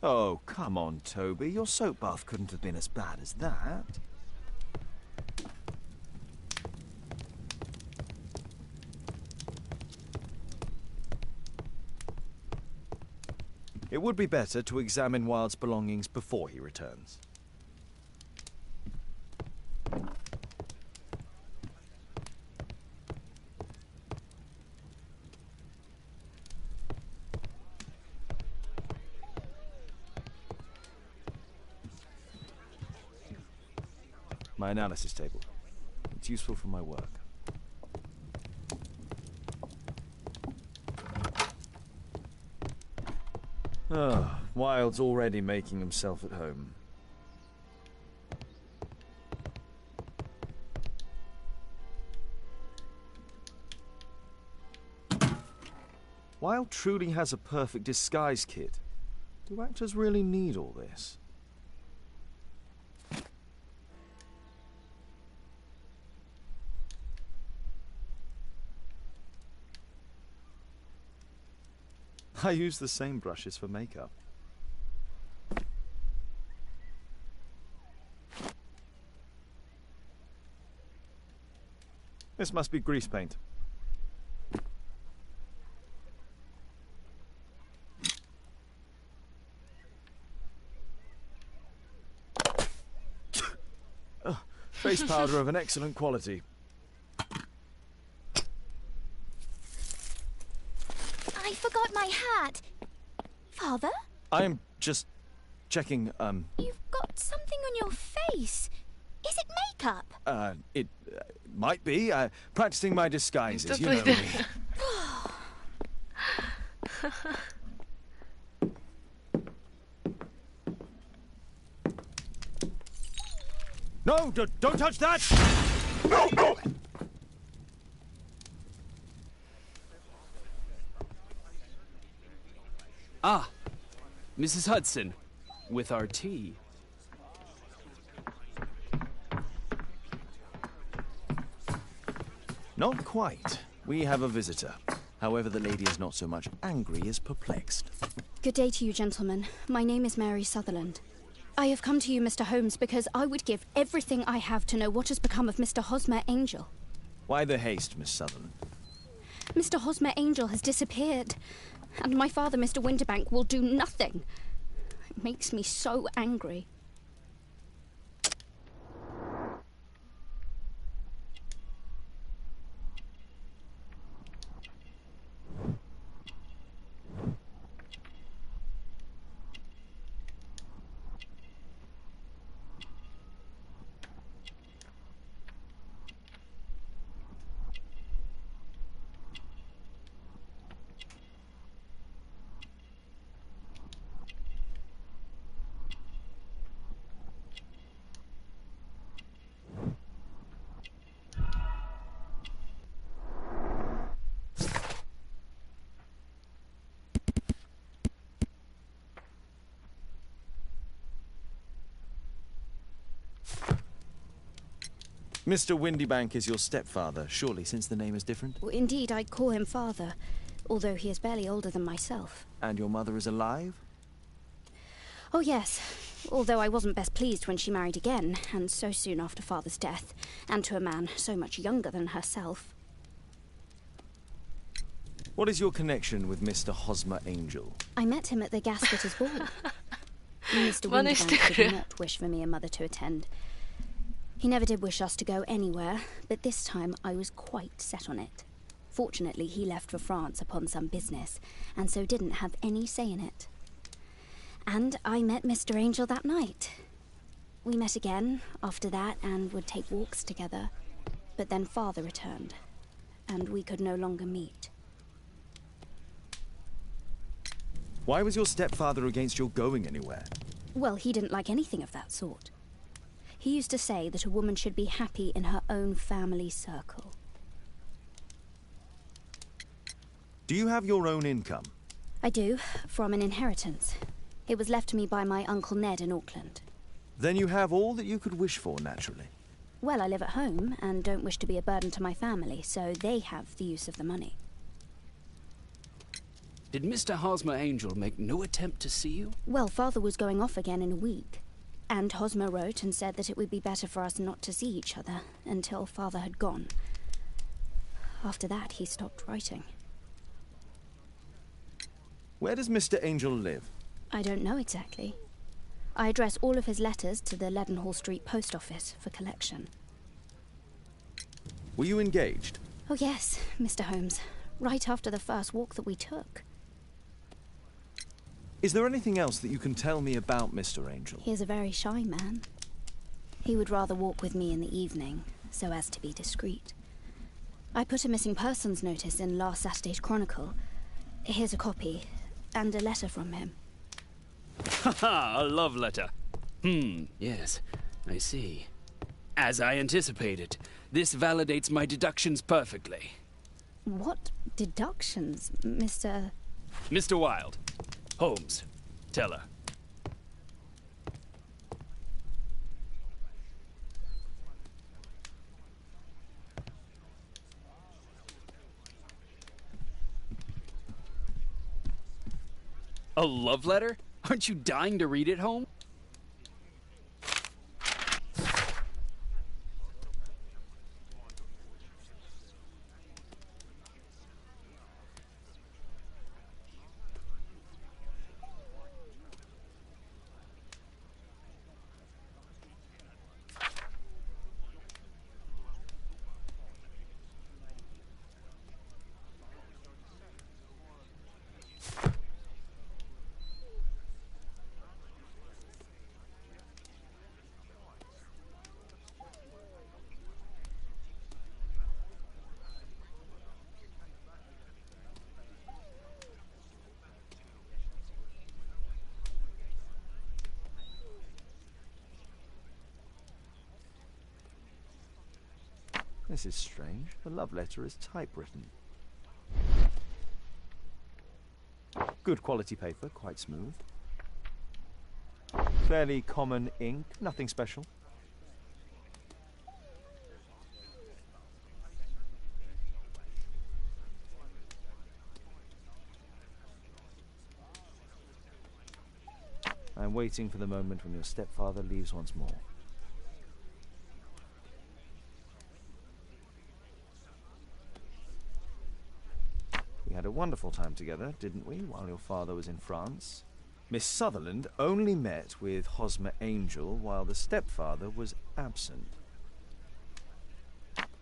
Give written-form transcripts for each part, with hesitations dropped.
Oh, come on, Toby. Your soap bath couldn't have been as bad as that. It would be better to examine Wilde's belongings before he returns. My analysis table. It's useful for my work. Oh, Wilde's already making himself at home. Wilde truly has a perfect disguise kit. Do actors really need all this? I use the same brushes for makeup. This must be grease paint. Face powder of an excellent quality. I forgot my hat. Father? I'm just checking, You've got something on your face. Is it makeup? It might be. Practicing my disguises, you know me. No, don't touch that! No, no! Ah, Mrs. Hudson, with our tea. Not quite. We have a visitor. However, the lady is not so much angry as perplexed. Good day to you, gentlemen. My name is Mary Sutherland. I have come to you, Mr. Holmes, because I would give everything I have to know what has become of Mr. Hosmer Angel. Why the haste, Miss Sutherland? Mr. Hosmer Angel has disappeared, and my father, Mr. Winterbank, will do nothing. It makes me so angry. Mr. Windybank is your stepfather, surely, since the name is different? Well, indeed, I call him father, although he is barely older than myself. And your mother is alive? Oh, yes, although I wasn't best pleased when she married again, and so soon after father's death, and to a man so much younger than herself. What is your connection with Mr. Hosmer Angel? I met him at the gasfitters' ball. Mr. Vad är Winterbank det? did not wish for me and mother to attend. He never did wish us to go anywhere, but this time I was quite set on it. Fortunately, he left for France upon some business, and so didn't have any say in it. And I met Mr. Angel that night. We met again after that and would take walks together. But then father returned, and we could no longer meet. Why was your stepfather against your going anywhere? Well, he didn't like anything of that sort. He used to say that a woman should be happy in her own family circle. Do you have your own income? I do, from an inheritance. It was left to me by my Uncle Ned in Auckland. Then you have all that you could wish for, naturally. Well, I live at home and don't wish to be a burden to my family, so they have the use of the money. Did Mr. Hosmer Angel make no attempt to see you? Well, Father was going off again in a week. And Hosmer wrote and said that it would be better for us not to see each other until Father had gone. After that, he stopped writing. Where does Mr. Angel live? I don't know exactly. I address all of his letters to the Leadenhall Street Post Office for collection. Were you engaged? Oh yes, Mr. Holmes. Right after the first walk that we took. Is there anything else that you can tell me about Mr. Angel? He is a very shy man. He would rather walk with me in the evening, so as to be discreet. I put a missing persons notice in last Saturday's Chronicle. Here's a copy, and a letter from him. Haha, a love letter. Yes, I see. As I anticipated, this validates my deductions perfectly. What deductions, Mr. Mr. Wilde. Holmes, tell her. A love letter? Aren't you dying to read it, Holmes? This is strange. The love letter is typewritten. Good quality paper, quite smooth. Fairly common ink, nothing special. I'm waiting for the moment when your stepfather leaves once more. We had a wonderful time together, didn't we, while your father was in France? Miss Sutherland only met with Hosmer Angel while the stepfather was absent.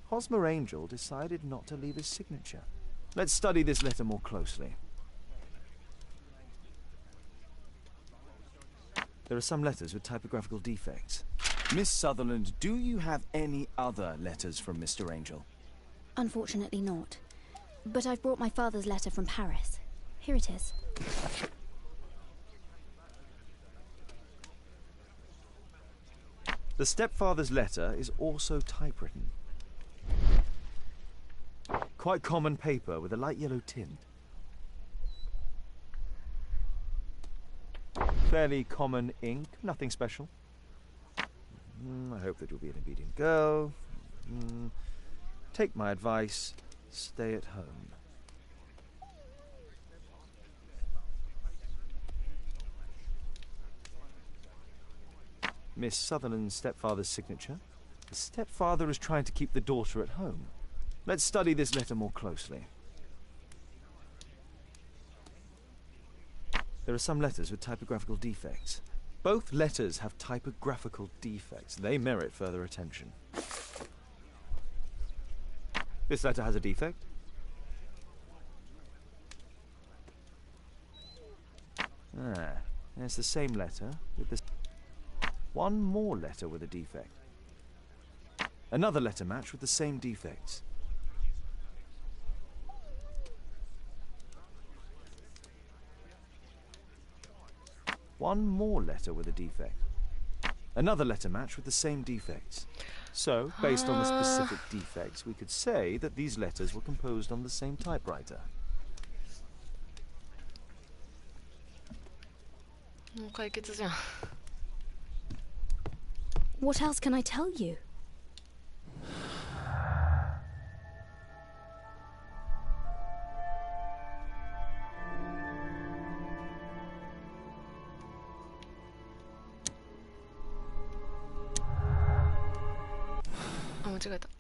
Hosmer Angel decided not to leave his signature. Let's study this letter more closely. There are some letters with typographical defects. Miss Sutherland, do you have any other letters from Mr. Angel? Unfortunately not. But I've brought my father's letter from Paris. Here it is. The stepfather's letter is also typewritten. Quite common paper with a light yellow tint. Fairly common ink, nothing special. I hope that you'll be an obedient girl. Take my advice. Stay at home. Miss Sutherland's stepfather's signature. The stepfather is trying to keep the daughter at home. Let's study this letter more closely. There are some letters with typographical defects. Both letters have typographical defects. They merit further attention. This letter has a defect. It's the same letter with this. One more letter with a defect. Another letter match with the same defects. One more letter with a defect. Another letter match with the same defects. So, based on the specific defects, we could say that these letters were composed on the same typewriter. What else can I tell you? 間違えた。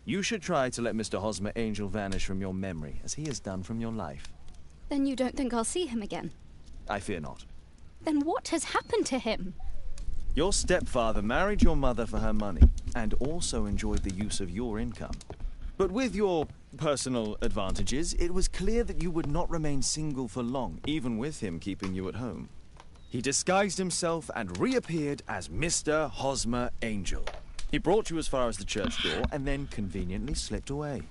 You should try to let Mr. Hosmer Angel vanish from your memory, as he has done from your life. Then you don't think I'll see him again? I fear not. Then what has happened to him? Your stepfather married your mother for her money, and also enjoyed the use of your income. But with your personal advantages, it was clear that you would not remain single for long, even with him keeping you at home. He disguised himself and reappeared as Mr. Hosmer Angel. He brought you as far as the church door, and then conveniently slipped away.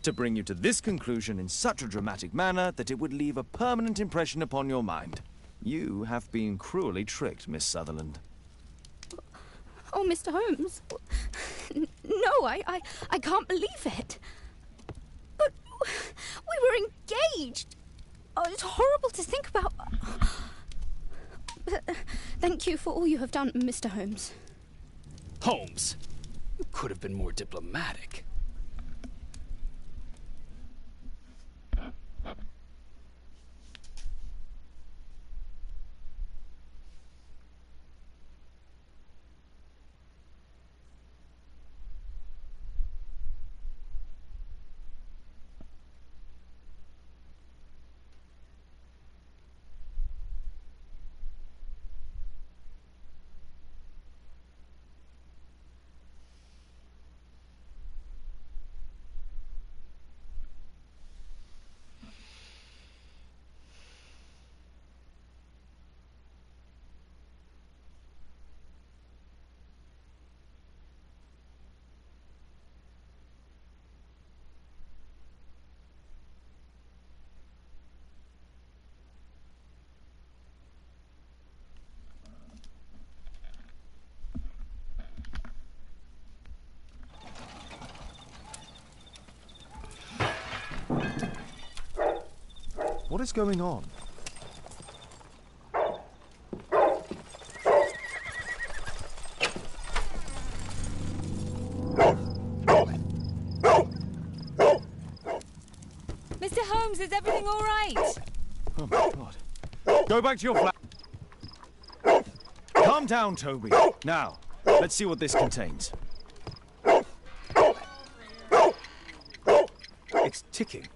To bring you to this conclusion in such a dramatic manner that it would leave a permanent impression upon your mind. You have been cruelly tricked, Miss Sutherland. Oh, Mr. Holmes. No, I can't believe it. But we were engaged. Oh, it's horrible to think about. But thank you for all you have done, Mr. Holmes. Holmes, you could have been more diplomatic. What is going on? Mr. Holmes, is everything all right? Oh my god. Go back to your flat. Calm down, Toby. Now, let's see what this contains. It's ticking.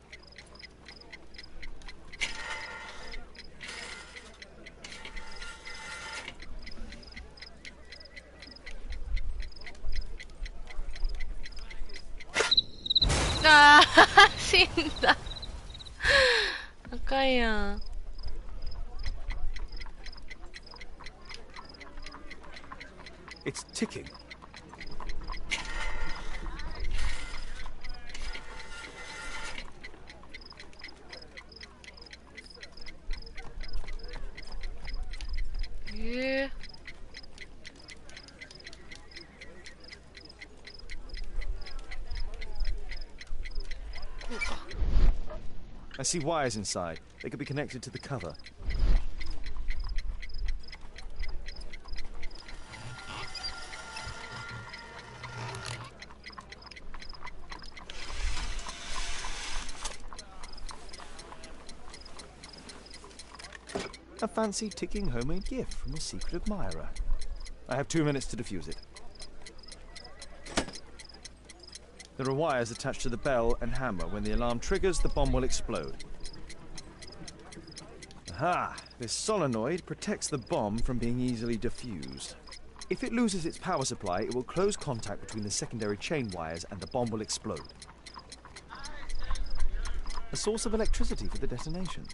아, 신다. 아까야. It's ticking. 예. I see wires inside. They could be connected to the cover. A fancy ticking homemade gift from a secret admirer. I have 2 minutes to defuse it. There are wires attached to the bell and hammer. When the alarm triggers, the bomb will explode. Aha! This solenoid protects the bomb from being easily diffused. If it loses its power supply, it will close contact between the secondary chain wires and the bomb will explode. A source of electricity for the detonation.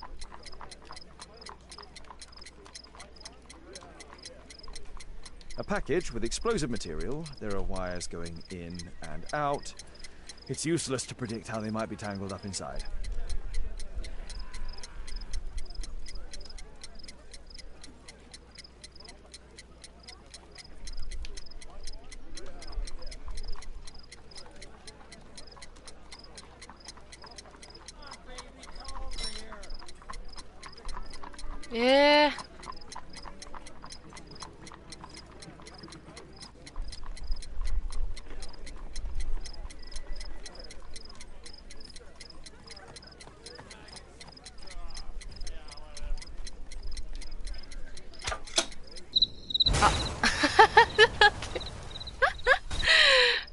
A package with explosive material. There are wires going in and out. It's useless to predict how they might be tangled up inside. 예.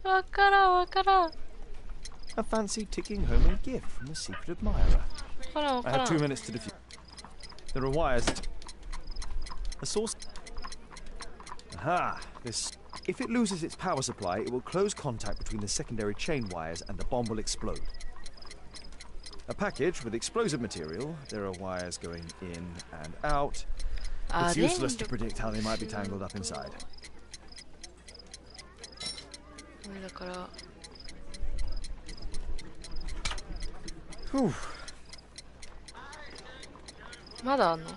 와까라. A fancy ticking homemade gift from a secret admirer. I have 2 minutes to defuse. There are wires. A source. Aha! This. If it loses its power supply, it will close contact between the secondary chain wires and the bomb will explode. A package with explosive material. There are wires going in and out. It's useless to predict how they might be tangled up inside. だから Whew. まだあんの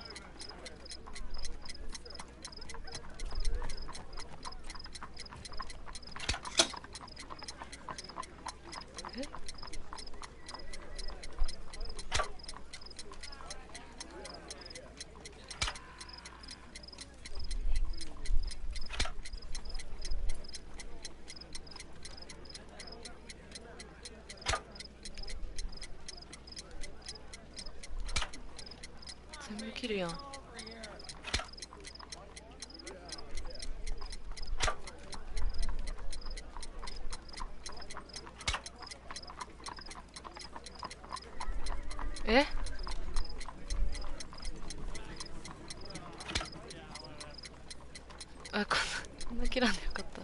え全部切るやんえあ、こんな切らんでよかった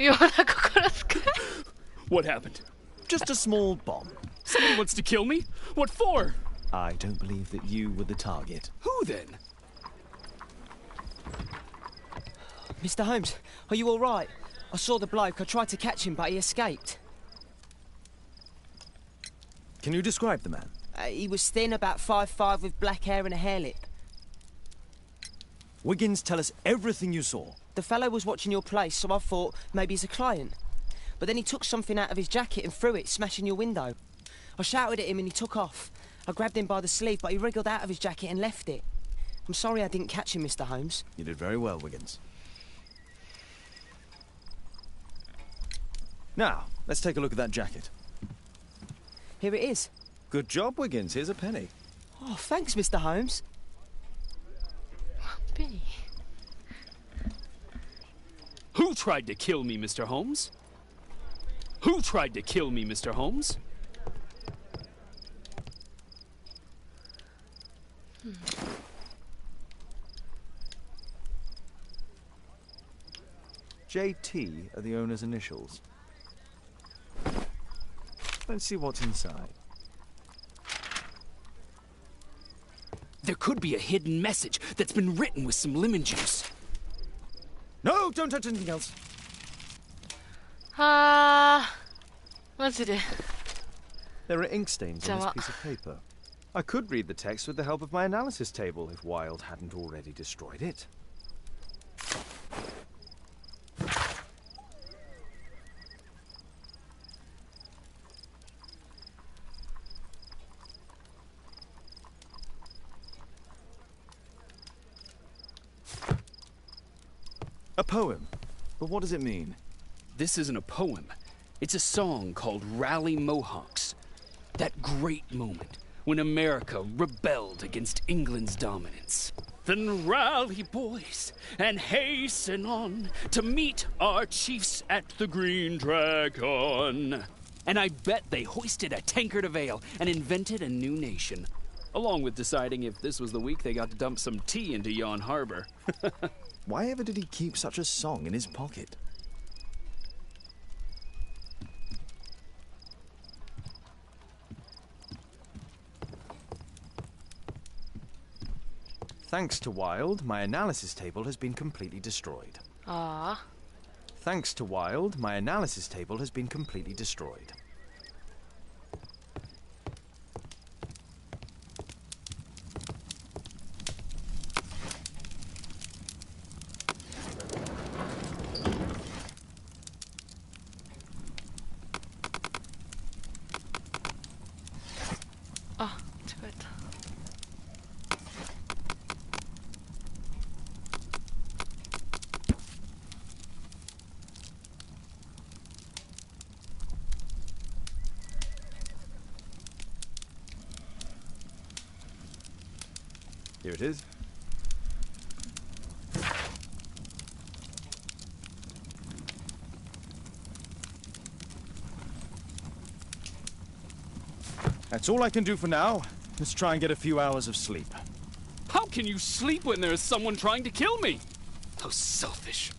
ような心遣い What happened? Just a small bomb. Somebody wants to kill me? What for? I don't believe that you were the target. Who then? Mr. Holmes, are you all right? I saw the bloke. I tried to catch him, but he escaped. Can you describe the man? He was thin, about 5'5", with black hair and a hair lip. Wiggins, tell us everything you saw. The fellow was watching your place, so I thought maybe he's a client. But then he took something out of his jacket and threw it, smashing your window. I shouted at him and he took off. I grabbed him by the sleeve, but he wriggled out of his jacket and left it. I'm sorry I didn't catch him, Mr. Holmes. You did very well, Wiggins. Now, let's take a look at that jacket. Here it is. Good job, Wiggins. Here's a penny. Oh, thanks, Mr. Holmes. Penny. Who tried to kill me, Mr. Holmes? Who tried to kill me, Mr. Holmes? JT are the owner's initials. Let's see what's inside. There could be a hidden message that's been written with some lemon juice. No, don't touch anything else. マジで There are ink stains on this Jawa. piece of paper. I could read the text with the help of my analysis table if Wilde hadn't already destroyed it. A poem. But what does it mean? This isn't a poem. It's a song called Rally Mohawks. That great moment when America rebelled against England's dominance. Then rally, boys, and hasten on to meet our chiefs at the Green Dragon. And I bet they hoisted a tankard of ale and invented a new nation. Along with deciding if this was the week they got to dump some tea into Yon Harbor. Why ever did he keep such a song in his pocket? Thanks to Wilde, my analysis table has been completely destroyed. ああ Thanks to Wilde, my analysis table has been completely destroyed. Ah, 間違えた Here it is. That's all I can do for now. Let's try and get a few hours of sleep. How can you sleep when there is someone trying to kill me? How selfish.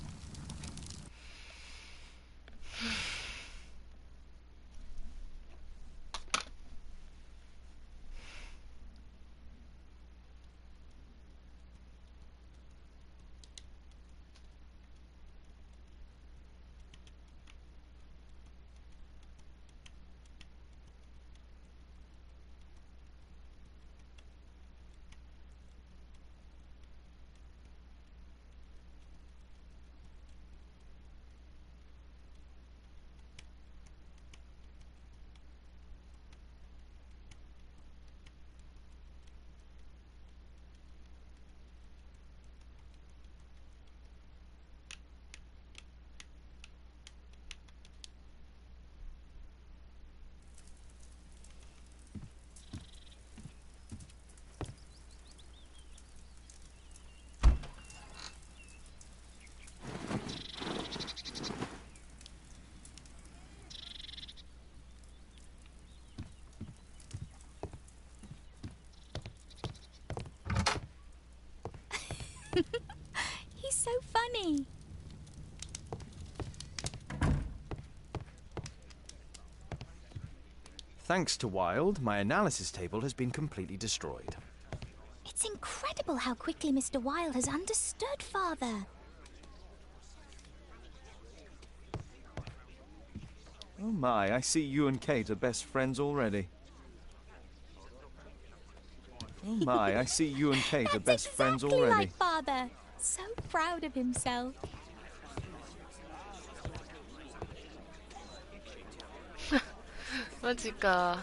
He's so funny. Thanks to Wilde, my analysis table has been completely destroyed. It's incredible how quickly Mr. Wilde has understood Father. Oh my, I see you and Kate are best friends already. Oh my, I see you and Kate are That's best friends exactly already. like Father. So proud of himself. Magica.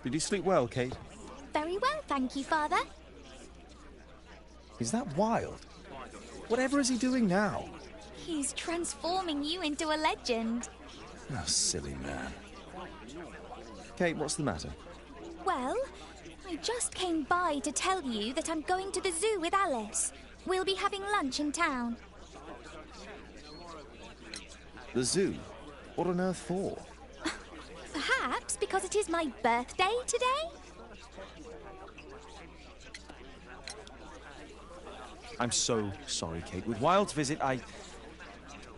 Did you sleep well, Kate? Very well, thank you, Father. Is that Wild? Whatever is he doing now? He's transforming you into a legend. Oh, silly man. Kate, what's the matter? Well, I just came by to tell you that I'm going to the zoo with Alice. We'll be having lunch in town. The zoo? What on earth for? Perhaps because it is my birthday today? I'm so sorry, Kate. With Wild's visit,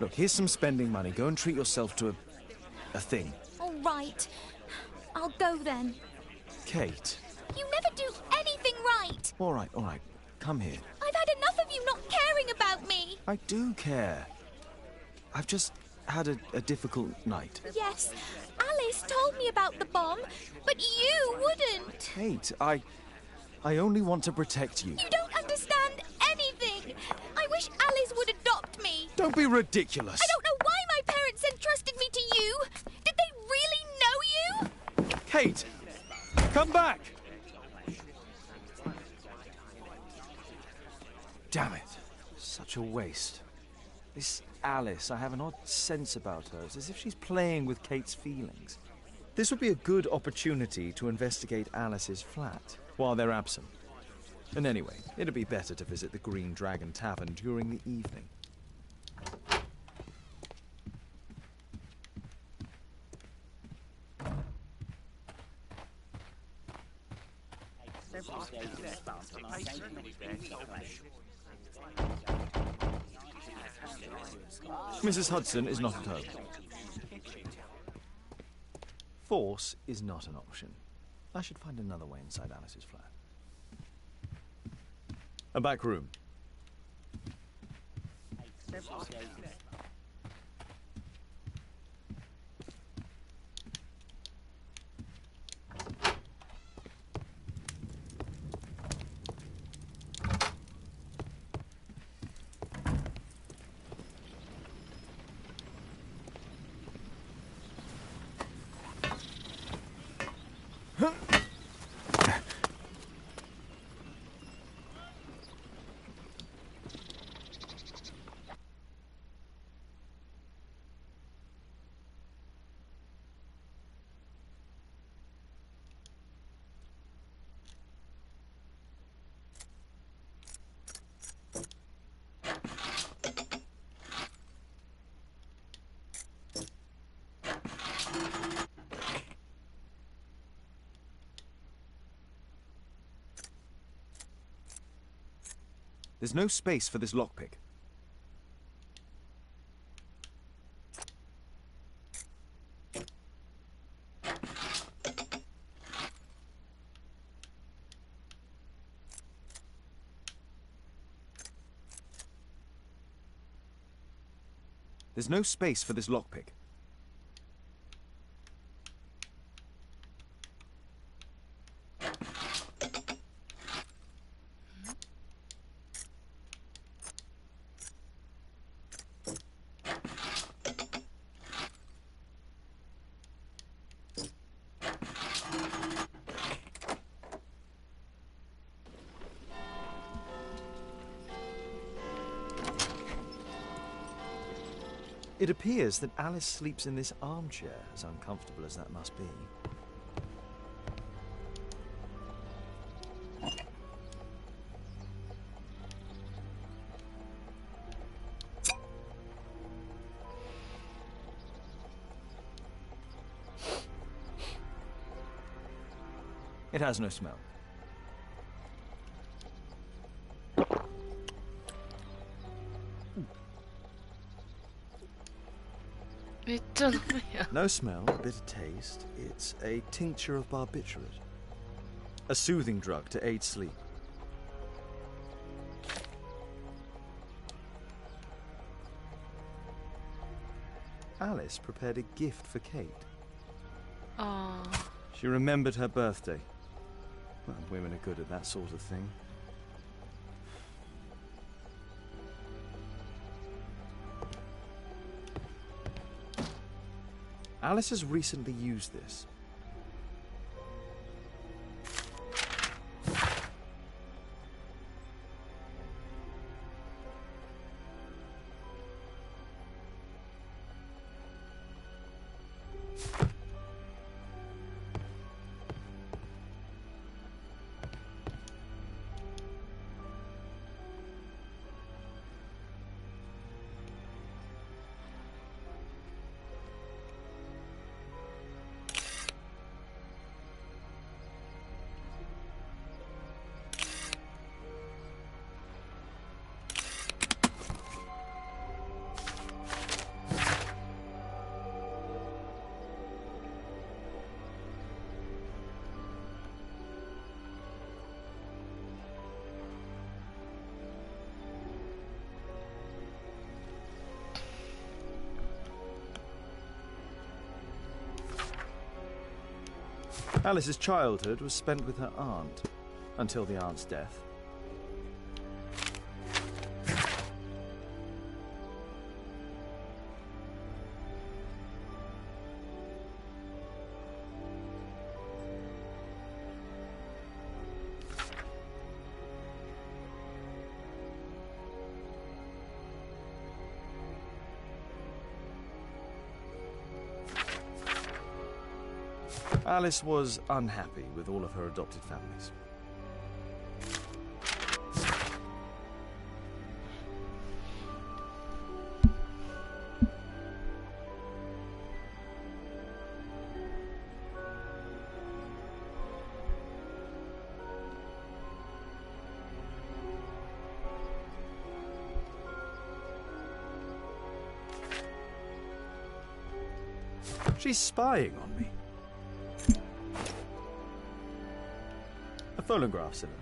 Look, here's some spending money. Go and treat yourself to a thing. All right. I'll go then. Kate. You never do anything right. All right. Come here. I've had enough of you not caring about me. I do care. I've just had a difficult night. Yes, Alice told me about the bomb, but you wouldn't. Kate, I only want to protect you. You don't understand anything. I wish Alice would adopt me. Don't be ridiculous. I don't know why my parents entrusted me to you. Did they really know you? Kate, come back. Damn it. Such a waste. This Alice, I have an odd sense about her. It's as if she's playing with Kate's feelings. This would be a good opportunity to investigate Alice's flat while they're absent. And anyway, it'd be better to visit the Green Dragon Tavern during the evening. Mrs. Hudson is not at home. Force is not an option. I should find another way inside Alice's flat. A back room. There's no space for this lockpick. There's no space for this lockpick. It appears that Alice sleeps in this armchair, as uncomfortable as that must be. It has no smell. No smell, a bit of taste. It's a tincture of barbiturate. A soothing drug to aid sleep. Alice prepared a gift for Kate. Oh. She remembered her birthday. Well, women are good at that sort of thing. Alice has recently used this. Alice's childhood was spent with her aunt, until the aunt's death. Alice was unhappy with all of her adopted families. She's spying on me. A phonograph cylinder.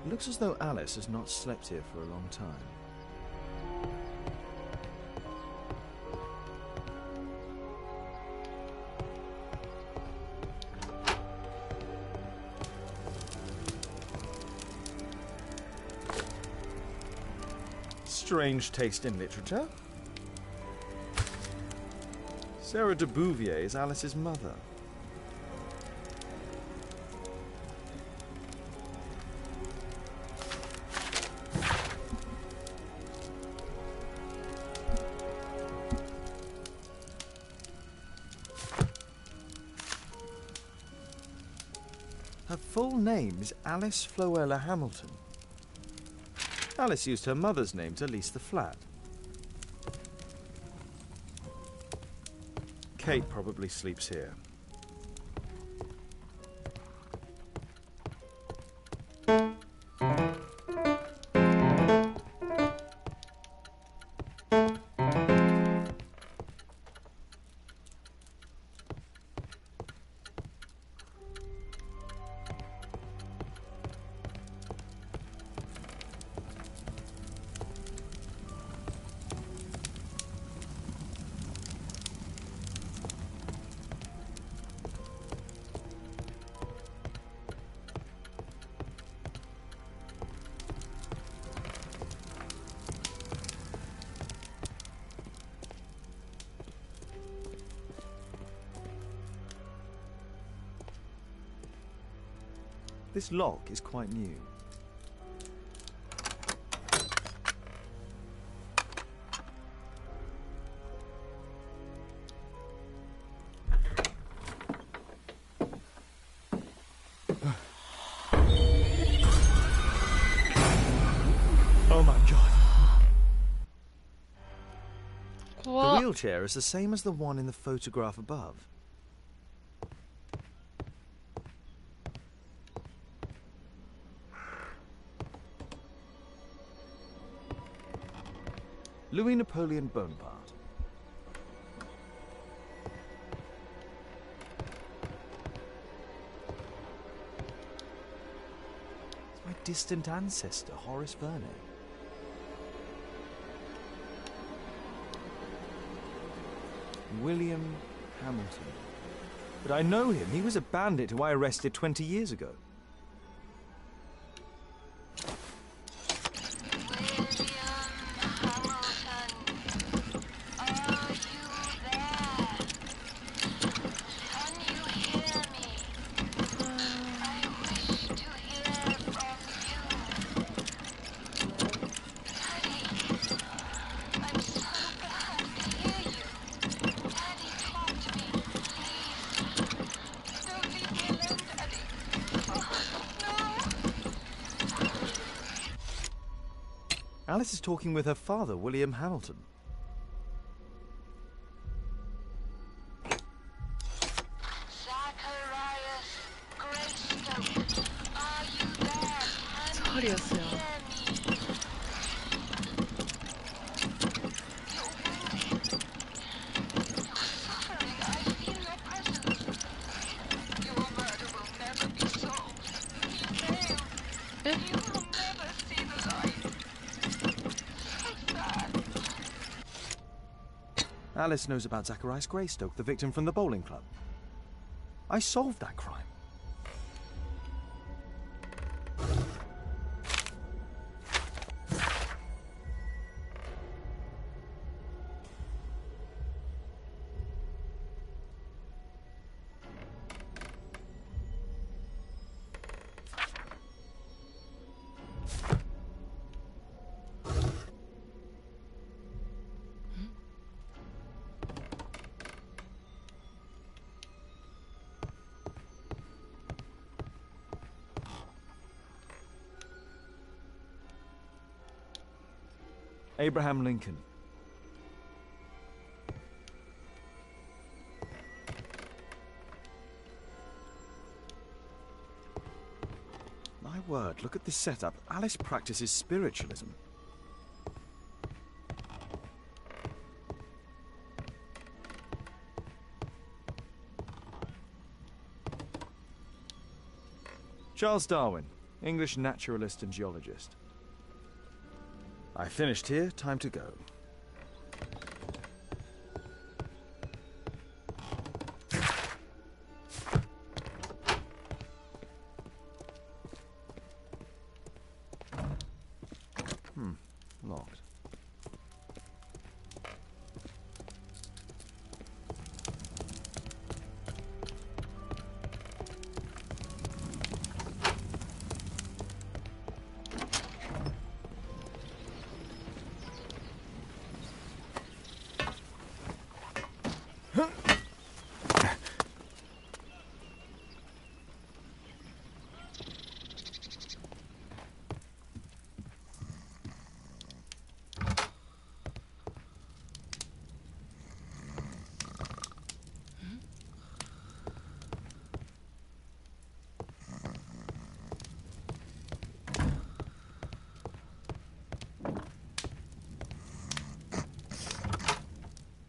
It looks as though Alice has not slept here for a long time. Strange taste in literature. Sarah de Bouvier is Alice's mother. Her full name is Alice Floella Hamilton. Alice used her mother's name to lease the flat. Kate probably sleeps here. This lock is quite new. Oh my God. What? The wheelchair is the same as the one in the photograph above. Louis Napoleon Bonaparte. It's my distant ancestor, Horace Vernet. William Hamilton. But I know him. He was a bandit who I arrested 20 years ago. Alice is talking with her father, William Hamilton. 설이었어요. Alice knows about Zacharias Greystoke, the victim from the bowling club. I solved that crime. Abraham Lincoln. My word, look at this setup. Alice practices spiritualism. Charles Darwin, English naturalist and geologist. I finished here, time to go. Locked.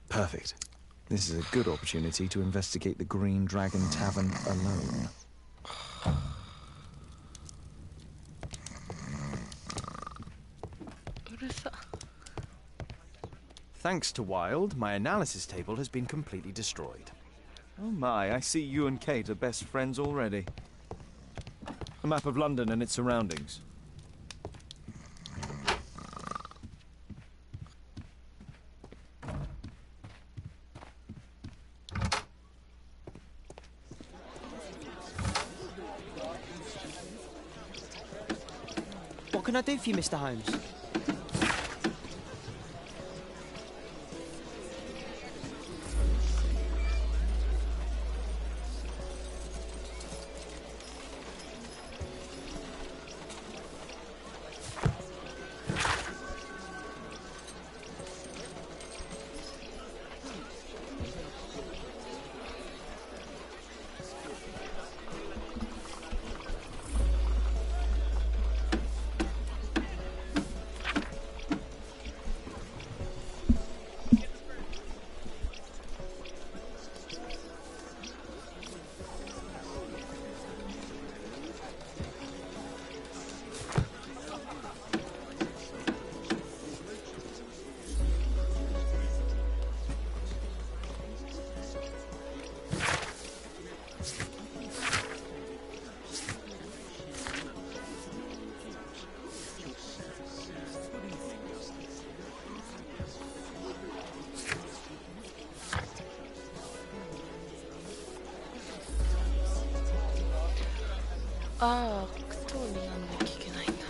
Perfect. This is a good opportunity to investigate the Green Dragon Tavern alone. Thanks to Wilde, my analysis table has been completely destroyed. Oh my, I see you and Kate are best friends already. A map of London and its surroundings. What can I do for you, Mr. Holmes? 아, 스톤이 안 느끼긴 하겠다.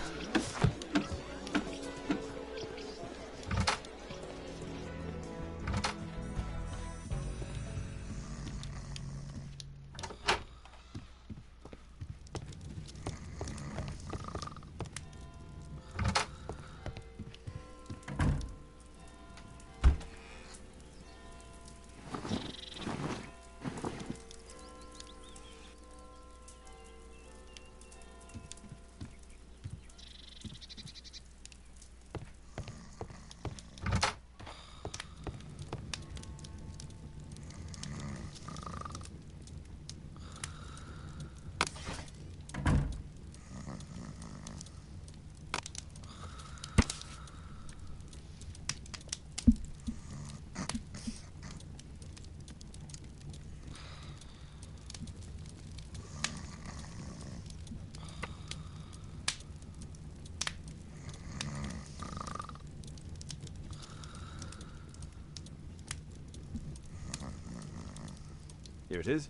Here it is.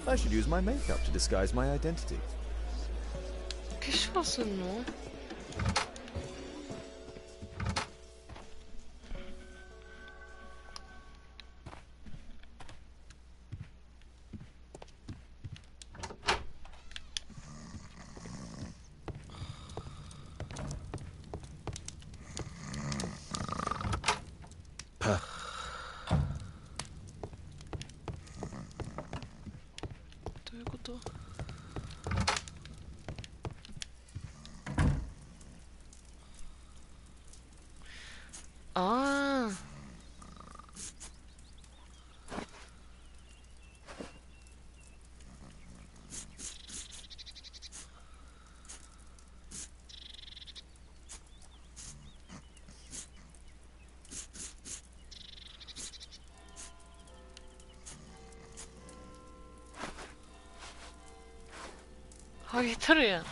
I should use my makeup to disguise my identity. 化粧すんの？どういうこと？ああ。ハゲとるやん。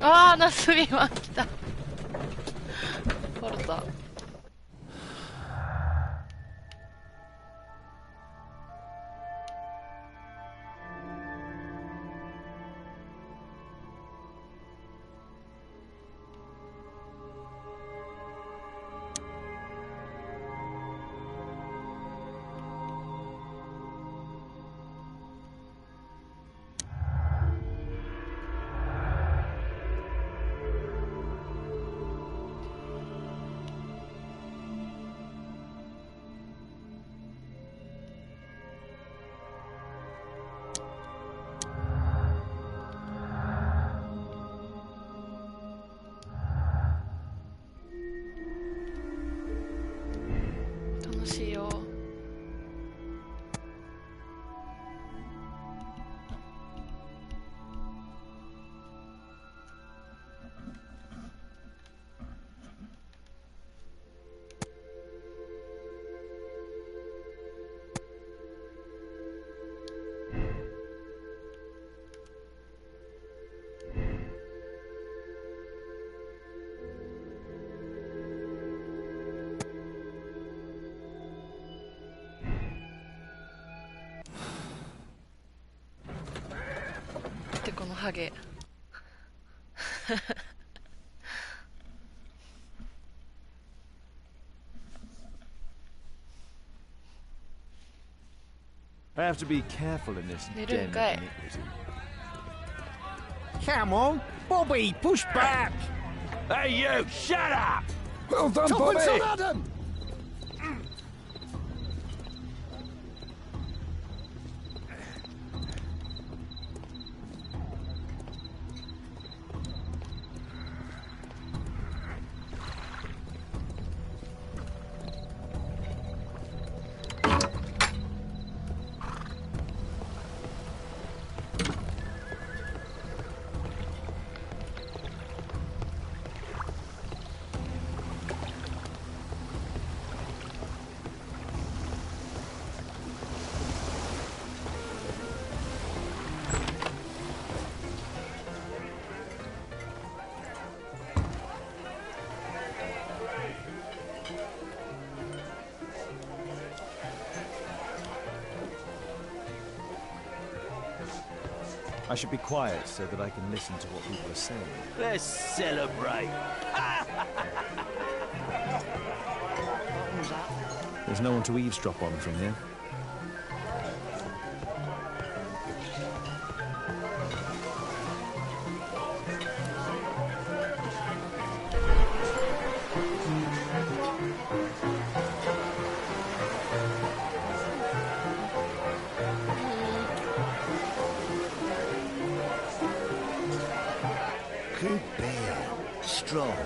ああ、ナスビマン来た。笑った。 가게. I have to be careful in this 이름 den of 까해. iniquity. Come on, Bobby, push back! Hey, you! Shut up! Well done, Bobby! Adam! I should be quiet so that I can listen to what people are saying. Let's celebrate. There's no one to eavesdrop on from here. Good beer. Strong.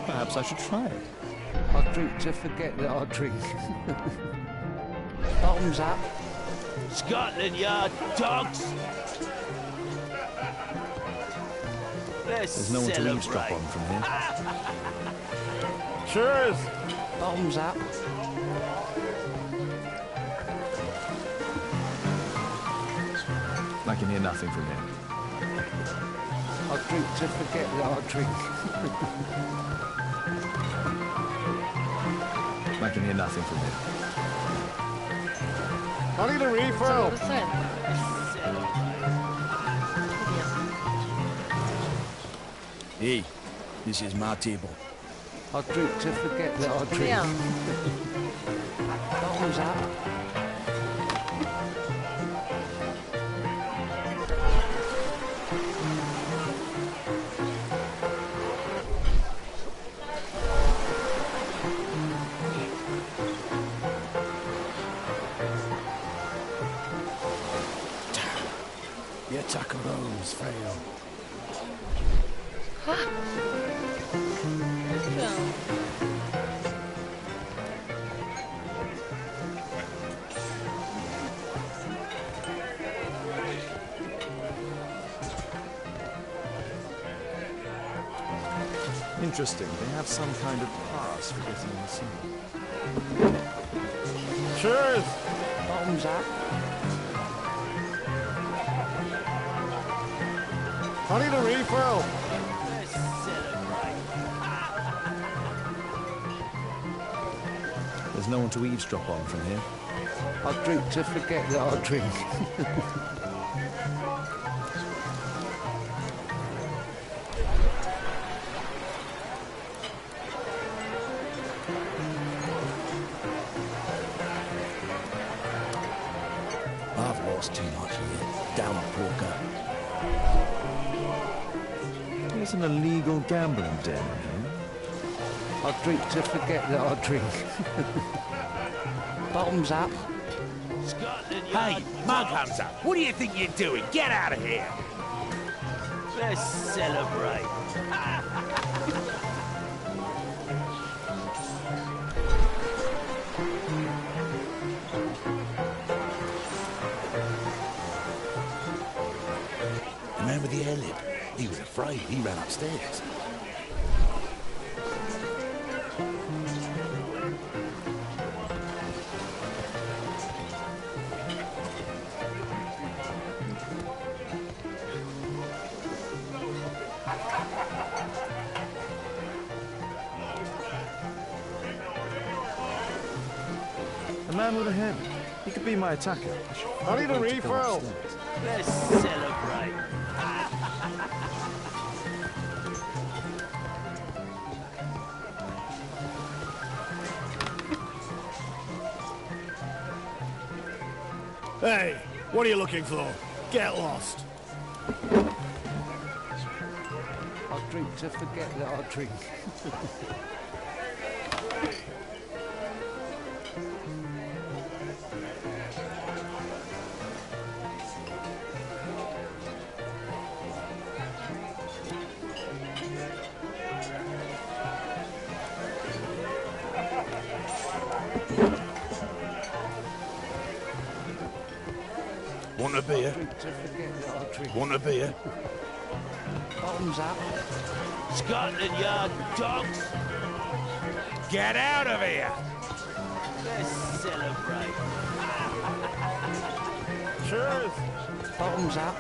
Perhaps I should try it. I drink to forget that I drink. Bottoms up. Scotland Yard dogs. Let's There's no one to celebrate. eavesdrop on from here. Cheers! Bottoms up. I can hear nothing from here. I drink to forget that I drink. I can hear nothing from here. I need a 진짜 refill! 어렸어요. Hey, this is my table. I drink to forget that I drink. 그냥 Bottoms up. Your tacos fail. 그냥 Interesting. They have some kind of pass for getting in the sea. Cheers! Bottoms up. I need a refill! Let's celebrate. There's no one to eavesdrop on from here. I drink to forget that I drink. I've lost too much here. Down poker. There's an illegal gambling den here. I drink to forget that I drink. Bottoms up. Scotland Yard. Hey, Mug Hunter, what do you think you're doing? Get out of here. Let's celebrate. The man with the air lip. He was afraid. He ran upstairs. A man with a head. He could be my attacker. I need a way to go refill. upstairs. Let's celebrate. Hey, what are you looking for? Get lost. I drink to forget that I drink. Want a beer? Drink to forget that I drink. Want a beer? Bottoms up. Scotland Yard dogs! Get out of here! Let's celebrate. Cheers. Bottoms up.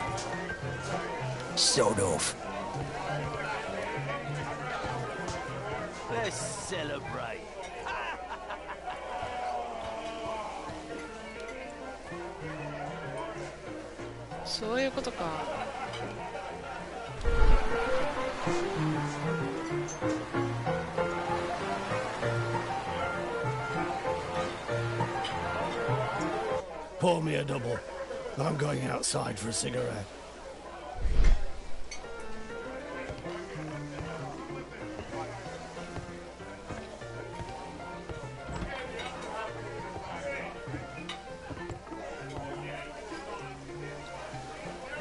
Sod off. Let's celebrate.そういうことか。Pour me a double. I'm going outside for a cigarette.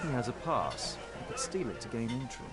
He has a pass. I could steal it to gain entry.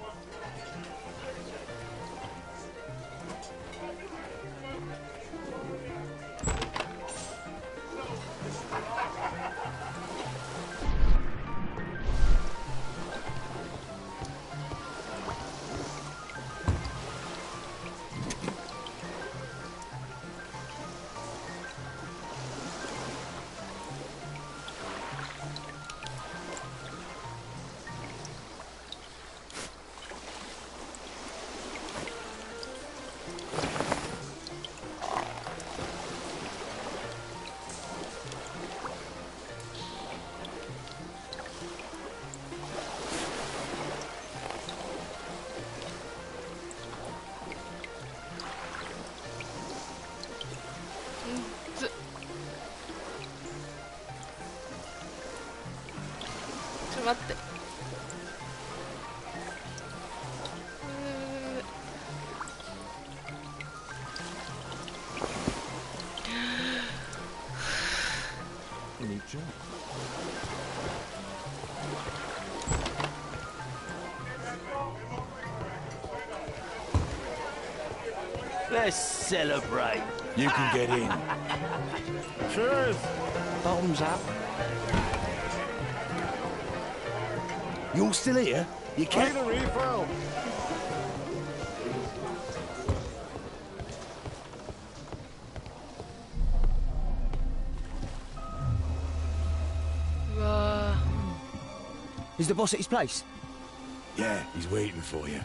待って。Neat job. Let's celebrate. You can get in. Cheers. Bottoms up. You're still here? You I can't. need a refill.うわー Is the boss at his place? Yeah, he's waiting for you.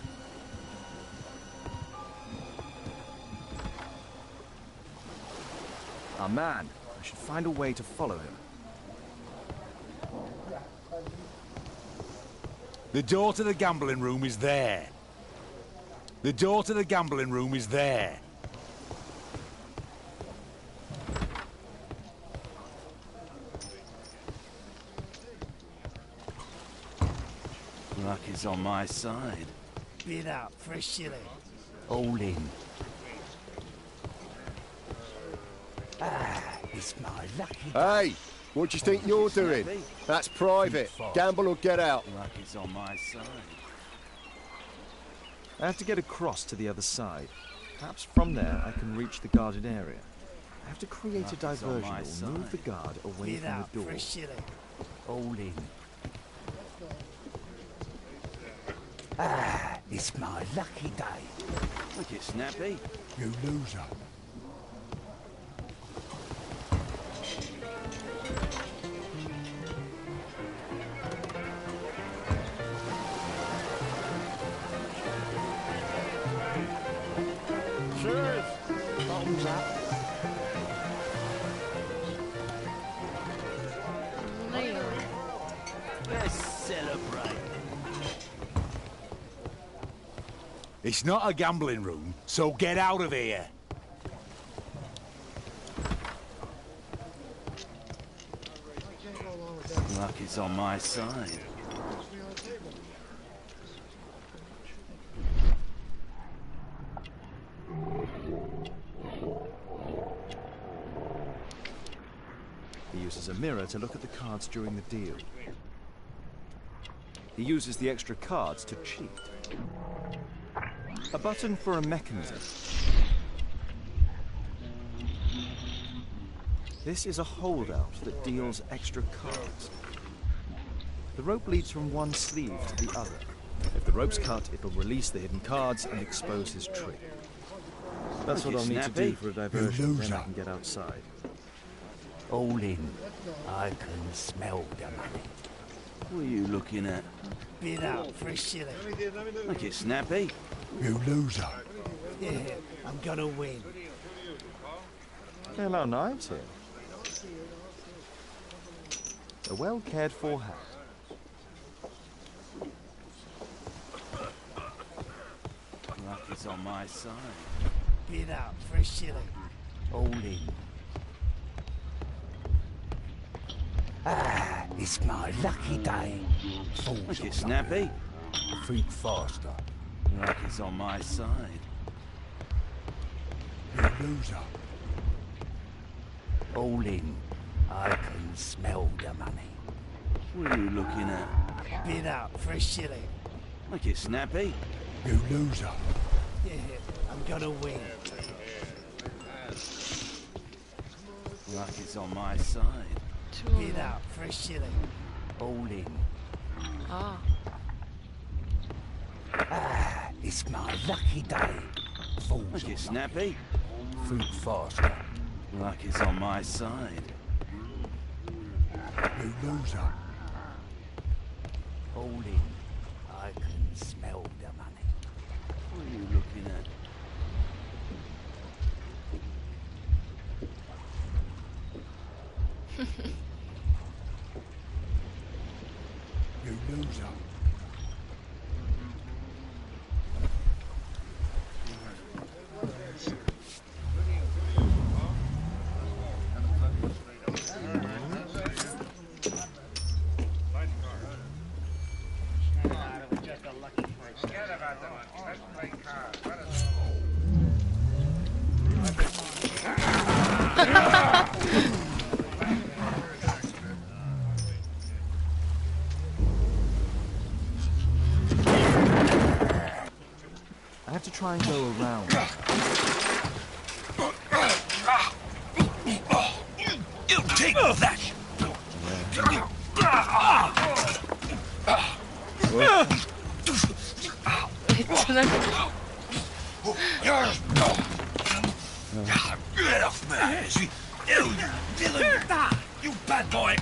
Our man. I should find a way to follow him. The door to the gambling room is there. The door to the gambling room is there. Luck is on my side. Bid up for a shilling. All in. It's my lucky day. Hey, what do you think you're doing? That's private. Gamble or get out. Luck is on my side. I have to get across to the other side. Perhaps from there I can reach the guarded area. I have to create a diversion or move the guard away Bid from up the for door. a shilling. All in. It's my lucky day. Look it, Snappy. You loser. Cheers. Bottoms up. It's not a gambling room, so get out of here. Luck is on my side. He uses a mirror to look at the cards during the deal. He uses the extra cards to cheat. A button for a mechanism. This is a holdout that deals extra cards. The rope leads from one sleeve to the other. If the rope's cut, it'll release the hidden cards and expose his trick. That's what I'll need to do for a diversion, then I can get outside. All in. I can smell the money. What are you looking at? Bid out for a shilling. Make it snappy. You loser. Yeah, I'm gonna win. Hello, knives here. A well-cared-for hat. Luck is on my side. Bid out for a shilling. All in. Ah, it's my lucky day. Make it snappy. Think faster. Luck is on my side. You loser. All in. I can smell the money. What are you looking at? Bid out for a shilling. Make it snappy. You loser. Yeah, I'm gonna win. Luck is on my side. Bid out for a shilling. All in. 아, Ah, it's my lucky day. Fools Make it are snappy. Think faster. Luck is on my side. You loser. All in. I can smell the money. What are you looking at? You loser. I have to try and go around. You take that! Get off my ass! You villain! You bad boy!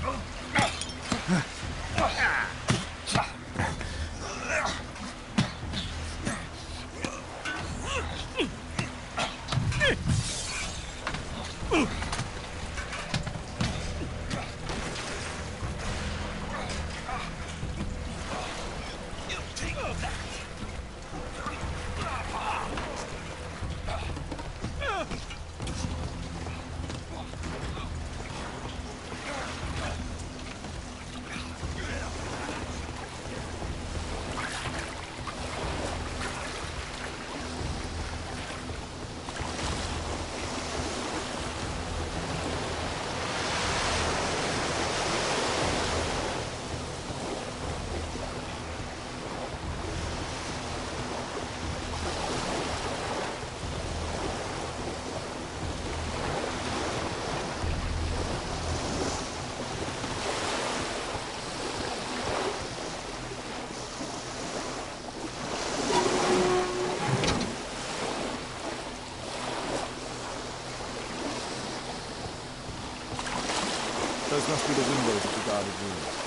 Those must be the windows of the guarded rooms.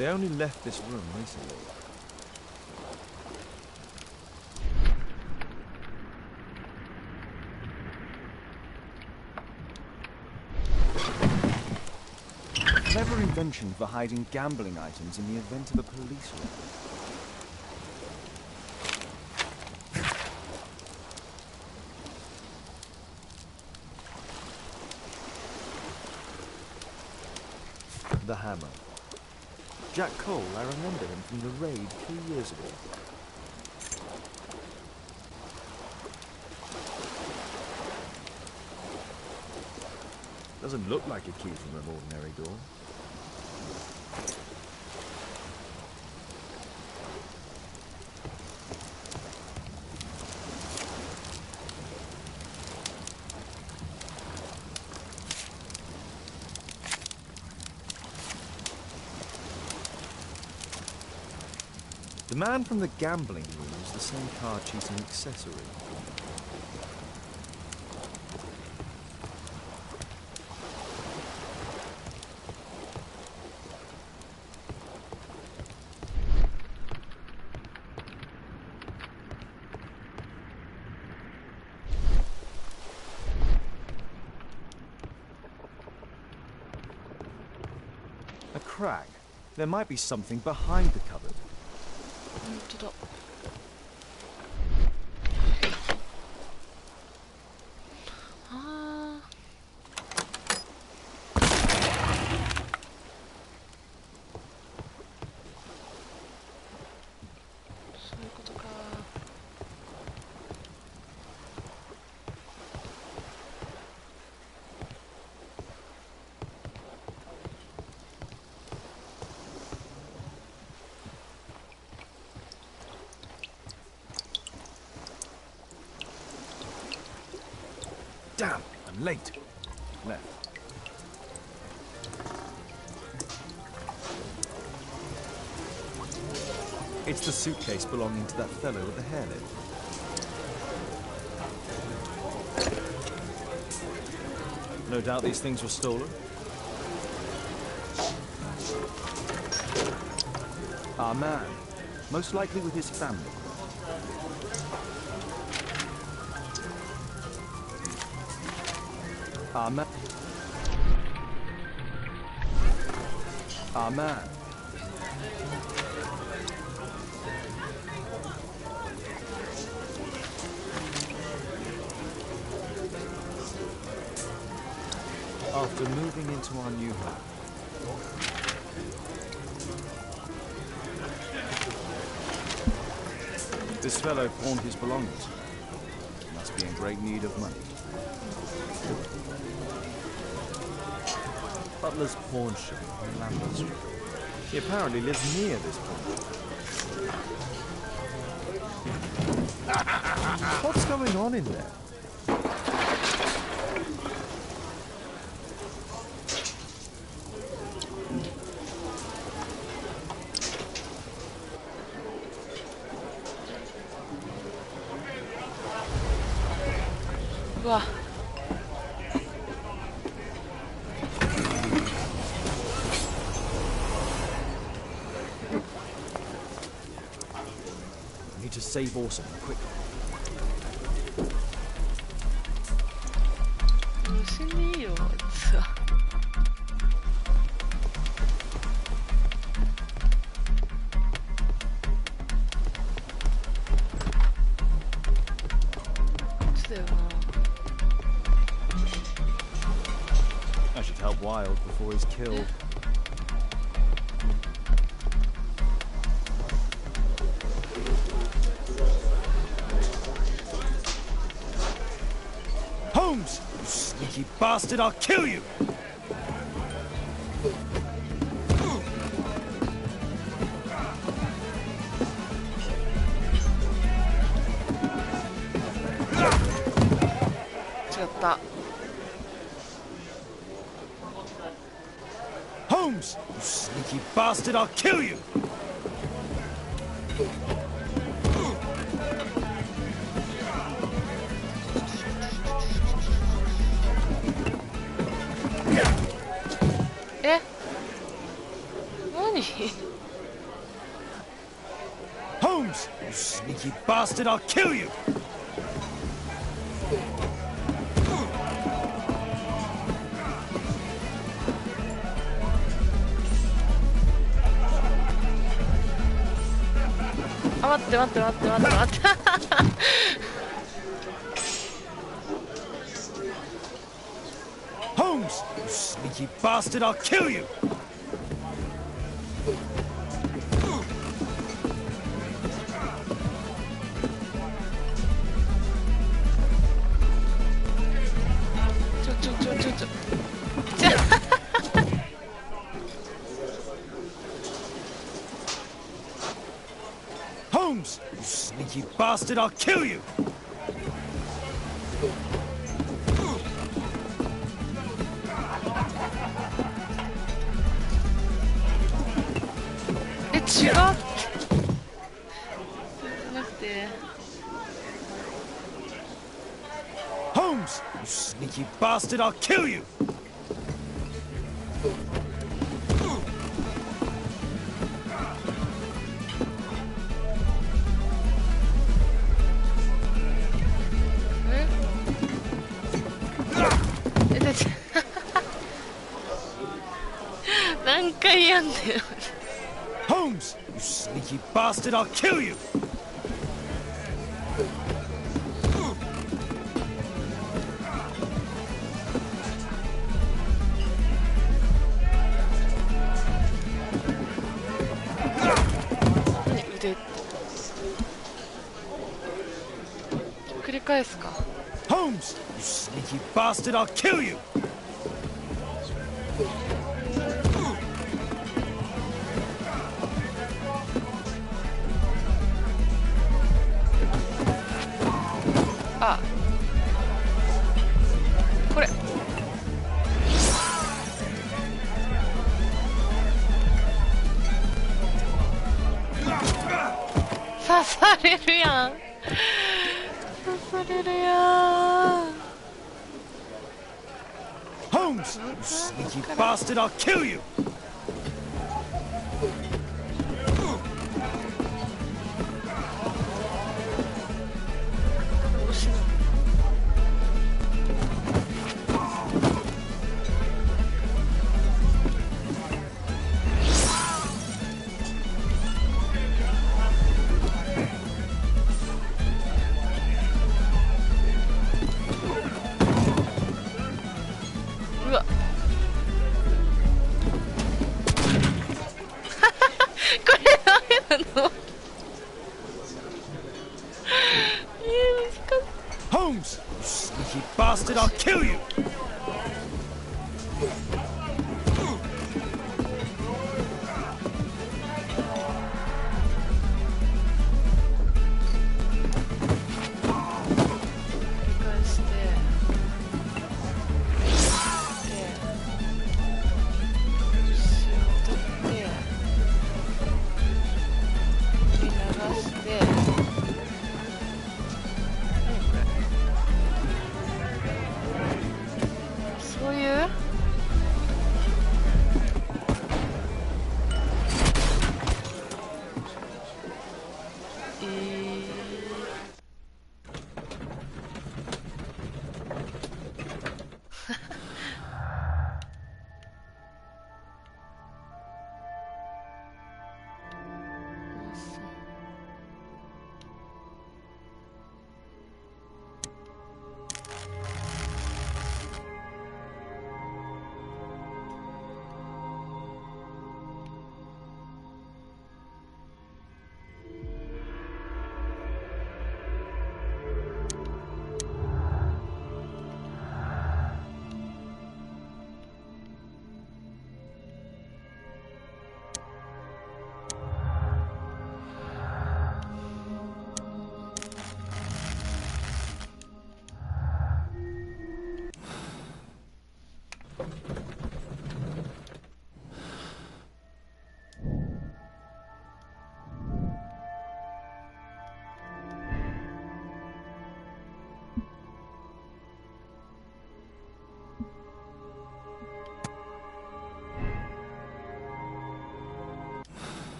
They only left this room recently. Clever invention for hiding gambling items in the event of a police raid. The hammer. Jack Cole, I remember him from the raid 2 years ago. Doesn't look like a key from an ordinary door. The man from the gambling room is the same card cheating accessory. A crack. There might be something behind the cupboard. 本当だ。ああ。そういうことか。Damn, I'm late. Left. It's the suitcase belonging to that fellow with the hairnet. No doubt these things were stolen. Our man, most likely with his family. Our man. Our man. After moving into our new home. This fellow pawned his belongings. Must be in great need of money. Butler's pawn shop on Lambert Street. He apparently lives near this pawn shop. What's going on in there? Wow. To save Orson quickly. 死んでいいよ、あいつは。こっちだよな。I should help Wilde before he's killed. Holmes! You sneaky bastard, I'll kill you! Holmes! You sneaky bastard, I'll kill you! Holmes! You sneaky bastard, I'll kill you! Ah, 待って待って待って待って待って。Holmes! You sneaky bastard, I'll kill you! ！Holmes! You sneaky bastard, I'll kill you! え、違う。待って。Holmes! You sneaky bastard, I'll kill you! 何回やんねん。 Holmes! You sneaky bastard, I'll kill you! 何腕って。繰り返すか。 Holmes! You sneaky bastard, I'll kill you! あ、これ。刺されるやん。刺されるやん。 Holmes! You sneaky bastard, I'll kill you! うわ。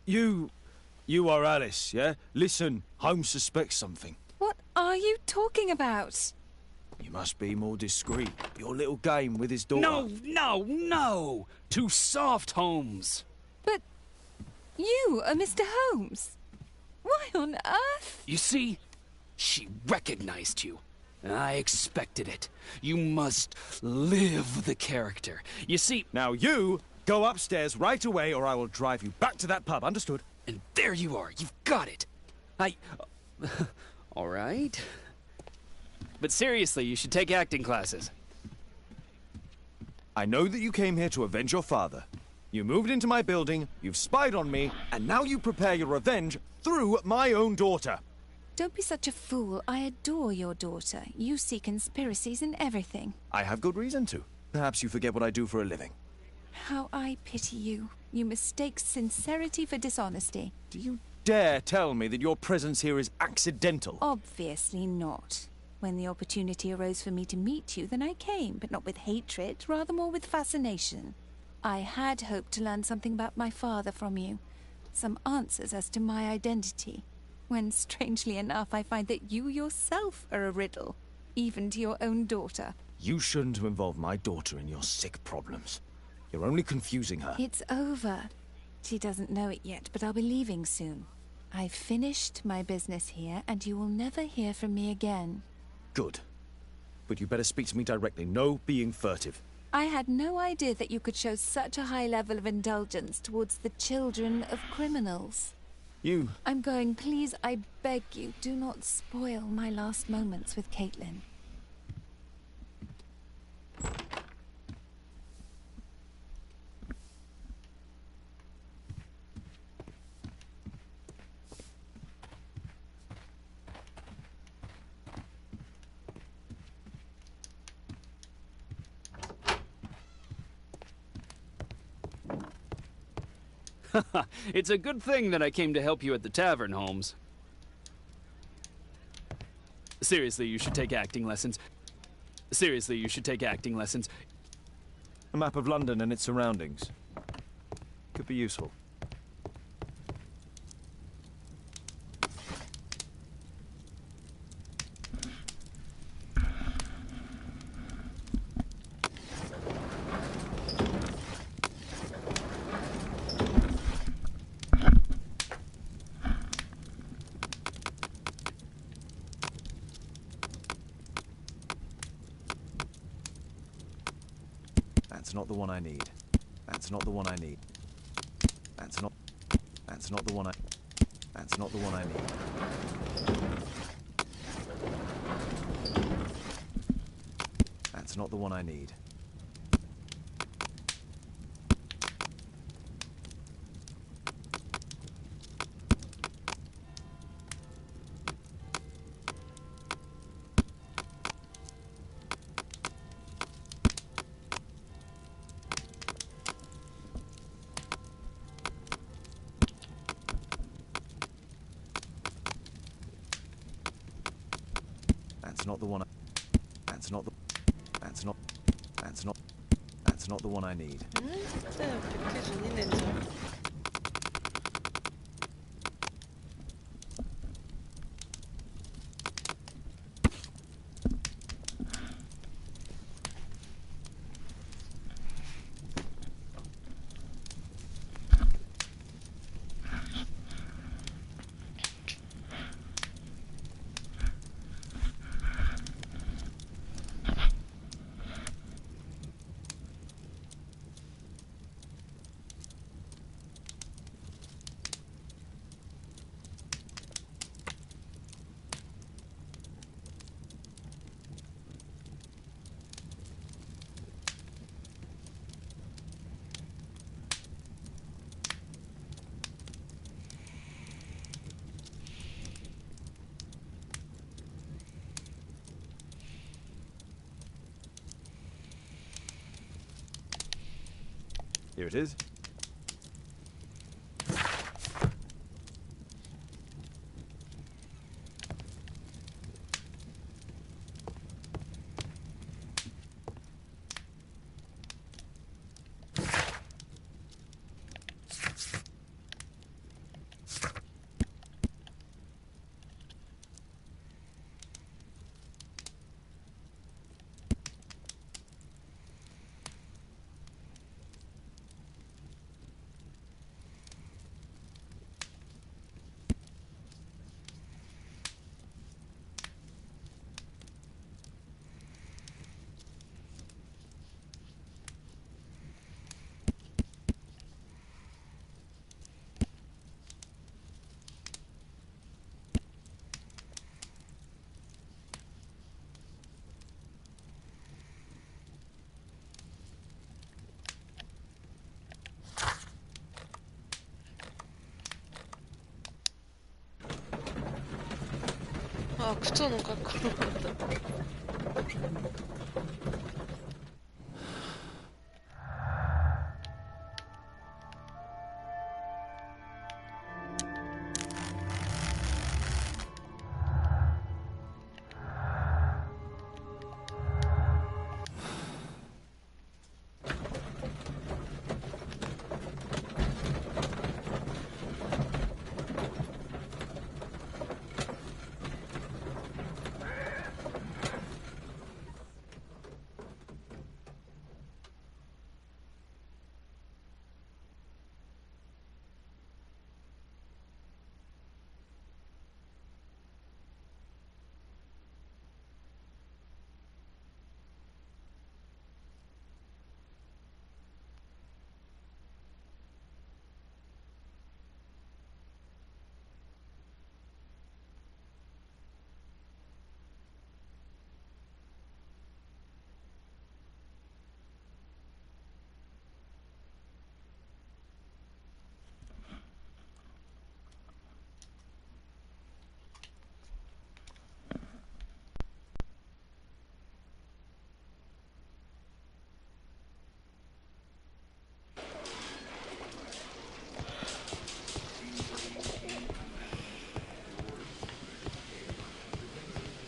You are Alice, yeah? Listen, Holmes suspects something. What are you talking about? You must be more discreet. Your little game with his daughter. No! Too soft, Holmes. But you are Mr. Holmes. Why on earth? You see, she recognized you. I expected it. You must live the character. You see... Now you go upstairs right away or I will drive you back to that pub, understood? And there you are. You've got it. All right. But seriously, you should take acting classes. I know that you came here to avenge your father. You moved into my building, you've spied on me, and now you prepare your revenge through my own daughter. Don't be such a fool. I adore your daughter. You see conspiracies in everything. I have good reason to. Perhaps you forget what I do for a living. How I pity you. You mistake sincerity for dishonesty. Do you dare tell me that your presence here is accidental? Obviously not. When the opportunity arose for me to meet you, then I came, but not with hatred, rather more with fascination. I had hoped to learn something about my father from you. Some answers as to my identity. When, strangely enough, I find that you yourself are a riddle, even to your own daughter. You shouldn't have involved my daughter in your sick problems. You're only confusing her. It's over. She doesn't know it yet, but I'll be leaving soon. I've finished my business here, and you will never hear from me again. Good. But you better speak to me directly. No being furtive. I had no idea that you could show such a high level of indulgence towards the children of criminals. You... I'm going. Please, I beg you, do not spoil my last moments with Caitlin. It's a good thing that I came to help you at the tavern, Holmes. Seriously, you should take acting lessons. Seriously, you should take acting lessons. A map of London and its surroundings. Could be useful. That's not the one I need. That's not the one I need. That's not the one I... That's not the one I need. That's not the one I need. That's not the one. That's not the. That's not. That's not. That's not the one I need. Here it is. 靴の格好の方。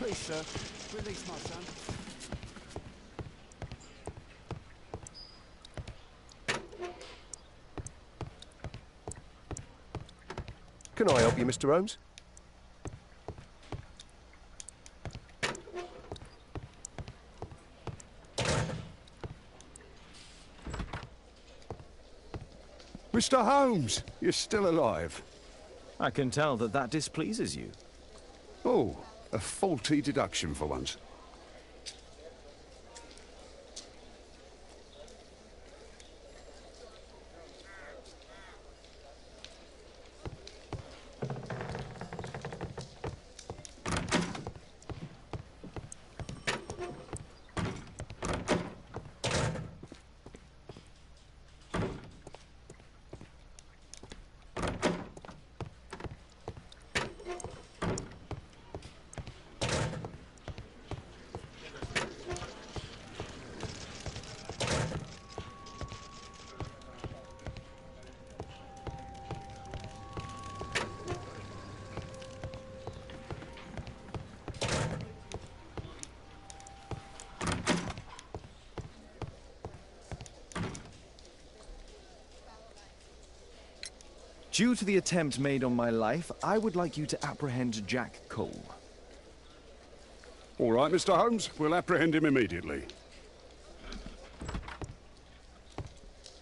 Please, sir, release my son. Can I help you, Mr. Holmes? Mr. Holmes, you're still alive. I can tell that that displeases you. Oh, a faulty deduction for once. Due to the attempt made on my life, I would like you to apprehend Jack Cole. All right, Mr. Holmes, we'll apprehend him immediately.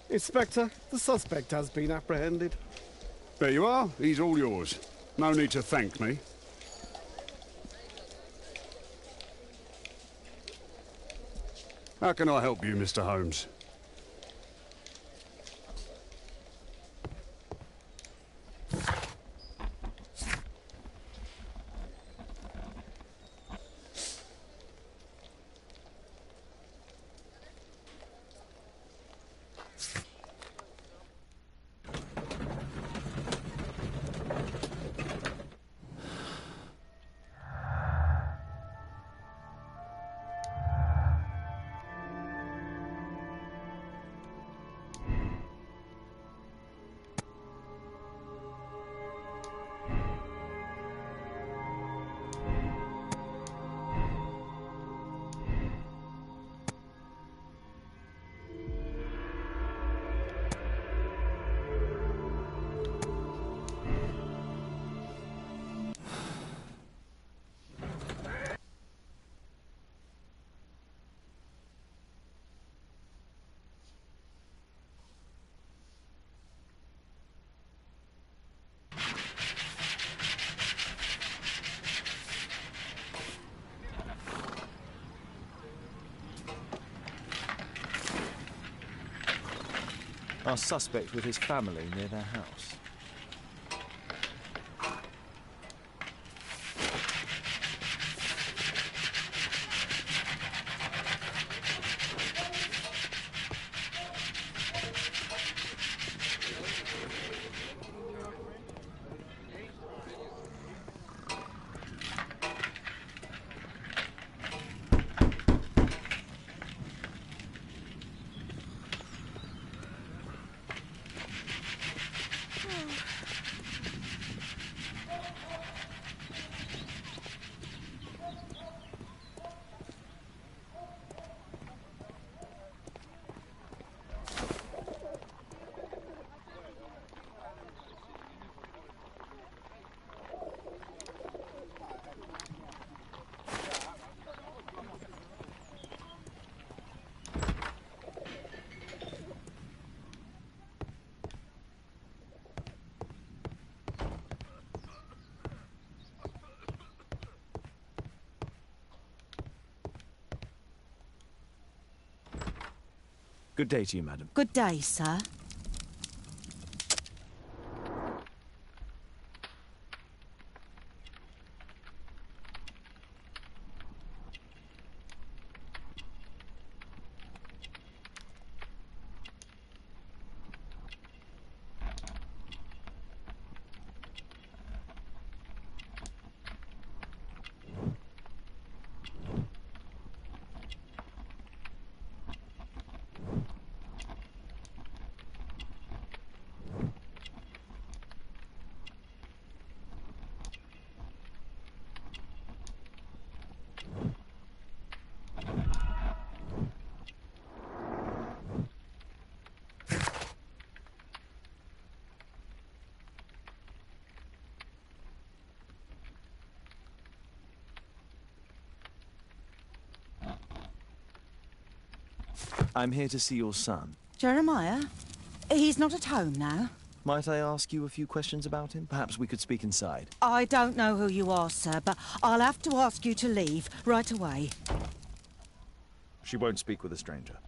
Inspector, the suspect has been apprehended. There you are. He's all yours. No need to thank me. How can I help you, Mr. Holmes? Our suspect with his family near their house. Good day to you, madam. Good day, sir. I'm here to see your son. Jeremiah? He's not at home now. Might I ask you a few questions about him? Perhaps we could speak inside. I don't know who you are, sir, but I'll have to ask you to leave right away. She won't speak with a stranger.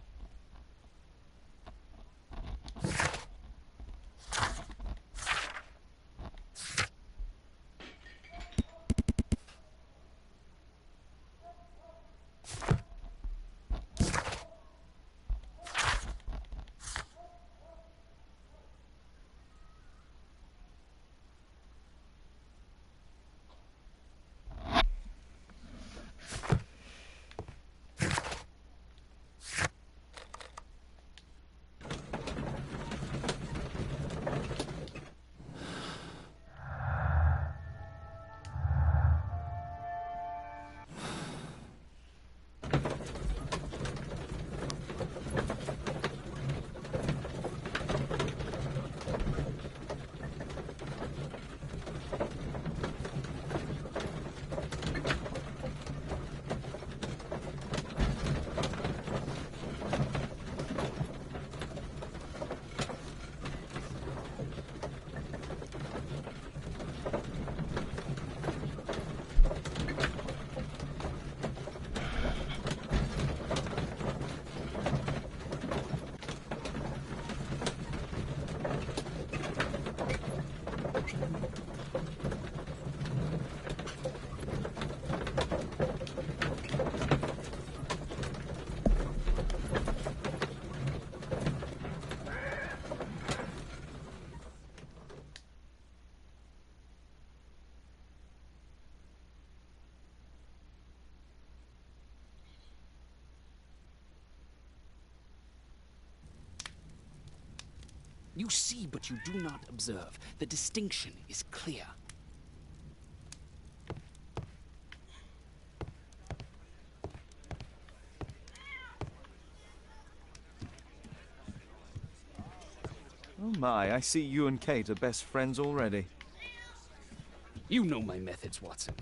You see, but you do not observe. The distinction is clear. Oh my, I see you and Kate are best friends already. You know my methods, Watson.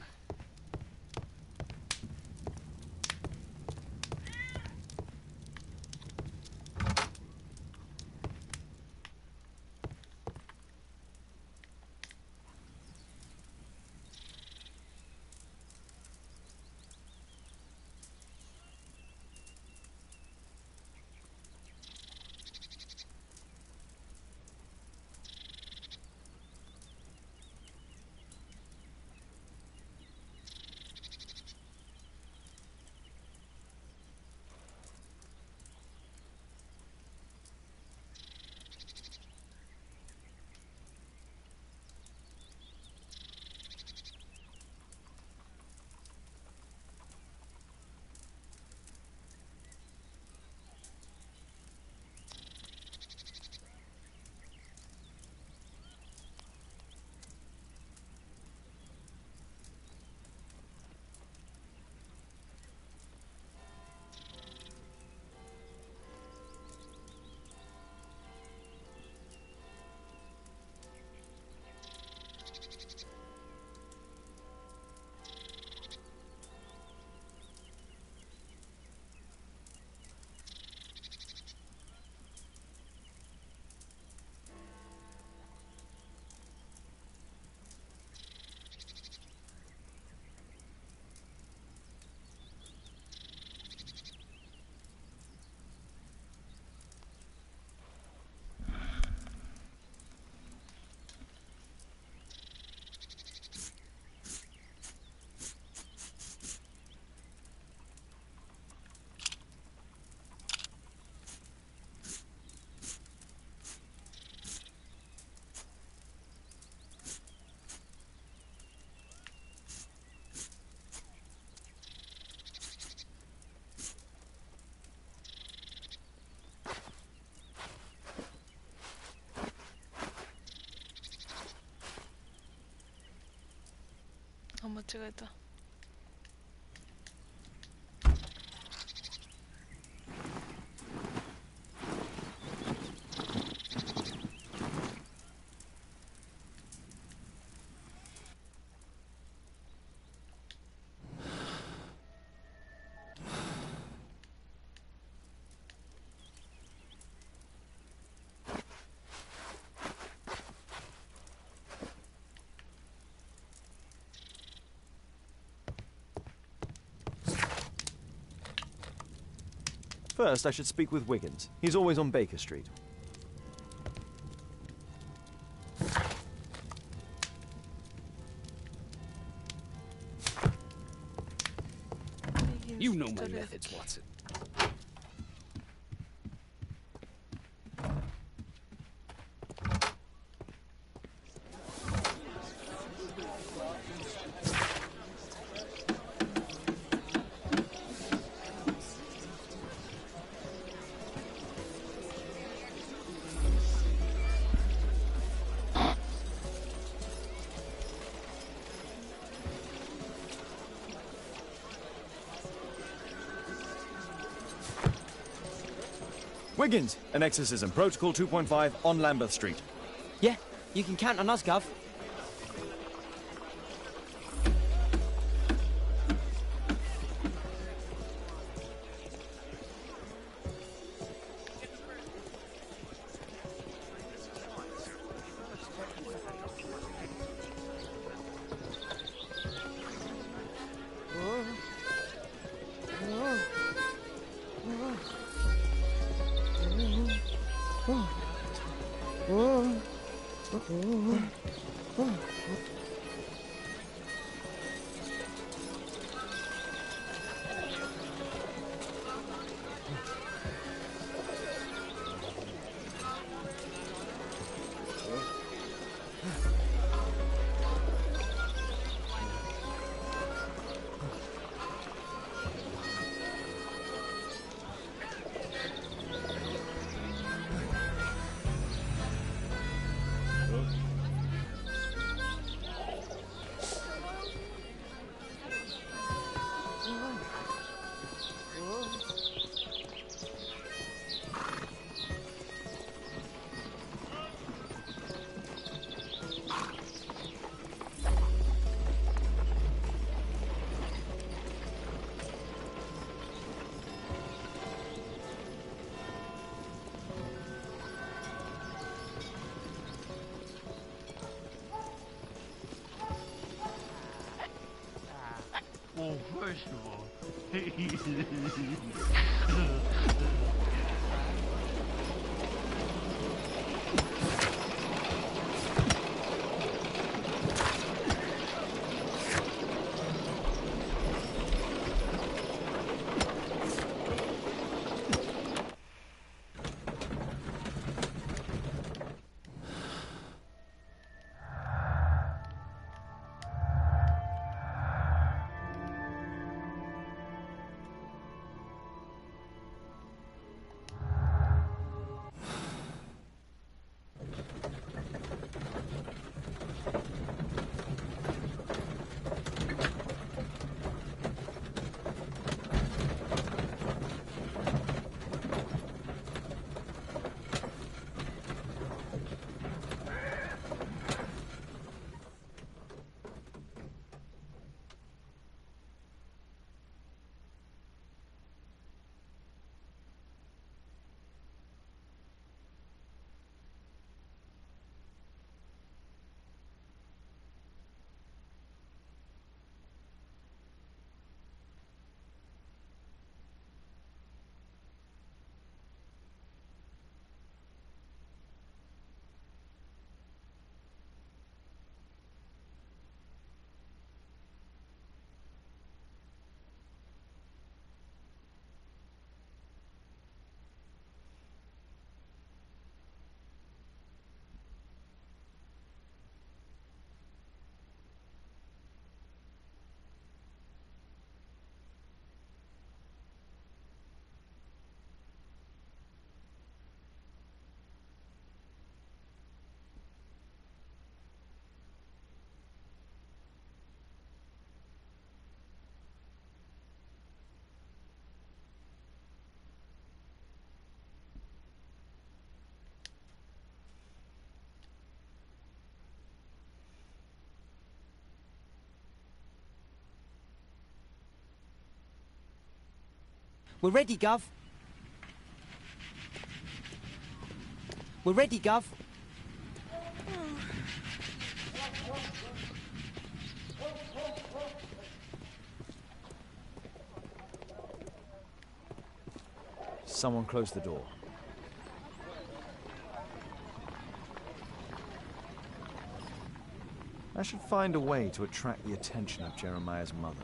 찍어야겠다. First, I should speak with Wiggins. He's always on Baker Street. You know my methods, Watson. Wiggins, an exorcism. Protocol 2.5 on Lambeth Street. Yeah, you can count on us, Gov. Well, first of all, We're ready, Gov. We're ready, Gov. Someone close the door. I should find a way to attract the attention of Jeremiah's mother.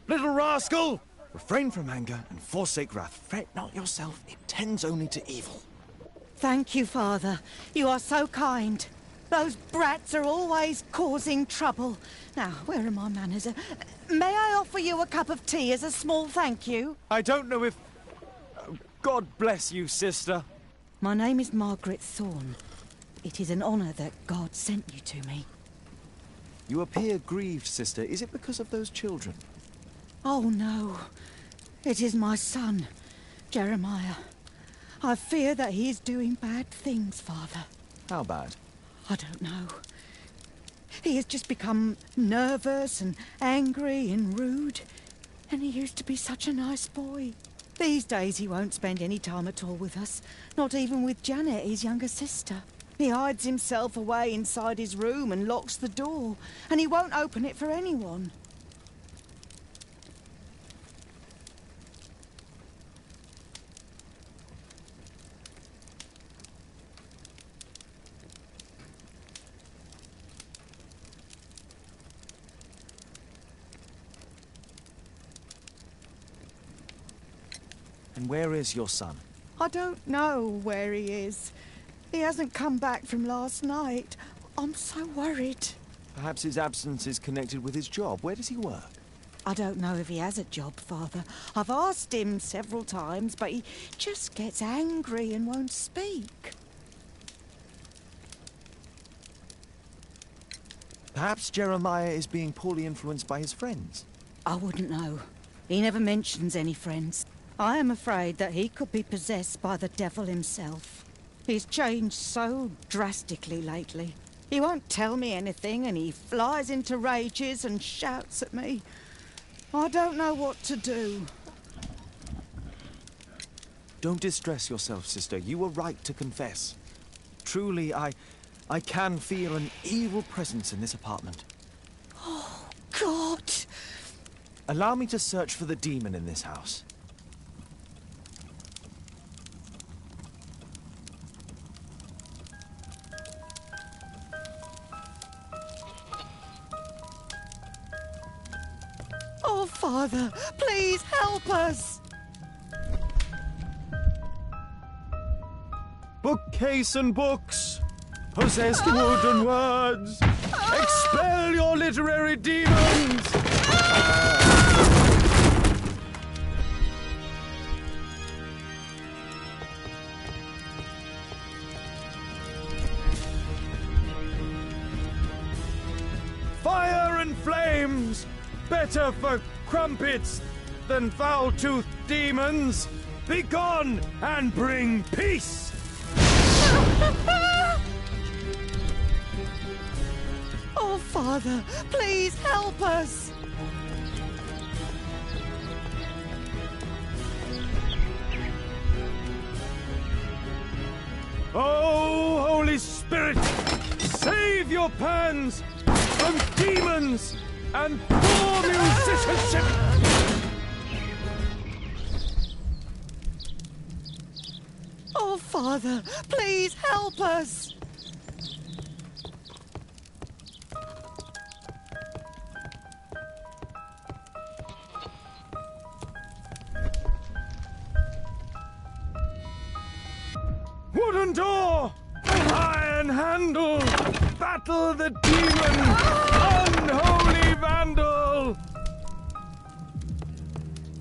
Little rascal! Refrain from anger and forsake wrath. Fret not yourself, it tends only to evil. Thank you, Father. You are so kind. Those brats are always causing trouble. Now, where are my manners? May I offer you a cup of tea as a small thank you? I don't know if... God bless you, sister. My name is Margaret Thorne. It is an honour that God sent you to me. You appear grieved, sister. Is it because of those children? Oh, no. It is my son, Jeremiah. I fear that he is doing bad things, Father. How bad? I don't know. He has just become nervous and angry and rude. And he used to be such a nice boy. These days he won't spend any time at all with us. Not even with Janet, his younger sister. He hides himself away inside his room and locks the door. And he won't open it for anyone. And where is your son? I don't know where he is. He hasn't come back from last night. I'm so worried. Perhaps his absence is connected with his job. Where does he work? I don't know if he has a job, Father. I've asked him several times, but he just gets angry and won't speak. Perhaps Jeremiah is being poorly influenced by his friends. I wouldn't know. He never mentions any friends. I am afraid that he could be possessed by the devil himself. He's changed so drastically lately. He won't tell me anything and he flies into rages and shouts at me. I don't know what to do. Don't distress yourself, sister. You were right to confess. Truly, I can feel an evil presence in this apartment. Oh, God! Allow me to search for the demon in this house. Oh, Father, please help us! Bookcase and books! Possessed wood and words! Expel your literary demons! Fire and flames! Better for crumpets than foul-toothed demons! Begone and bring peace! Oh, Father, please help us! Oh, Holy Spirit! Save your pans from demons and poor musicianship! Oh, Father, please help us! Wooden door! Iron handle! Battle the demon! Unholy vandal!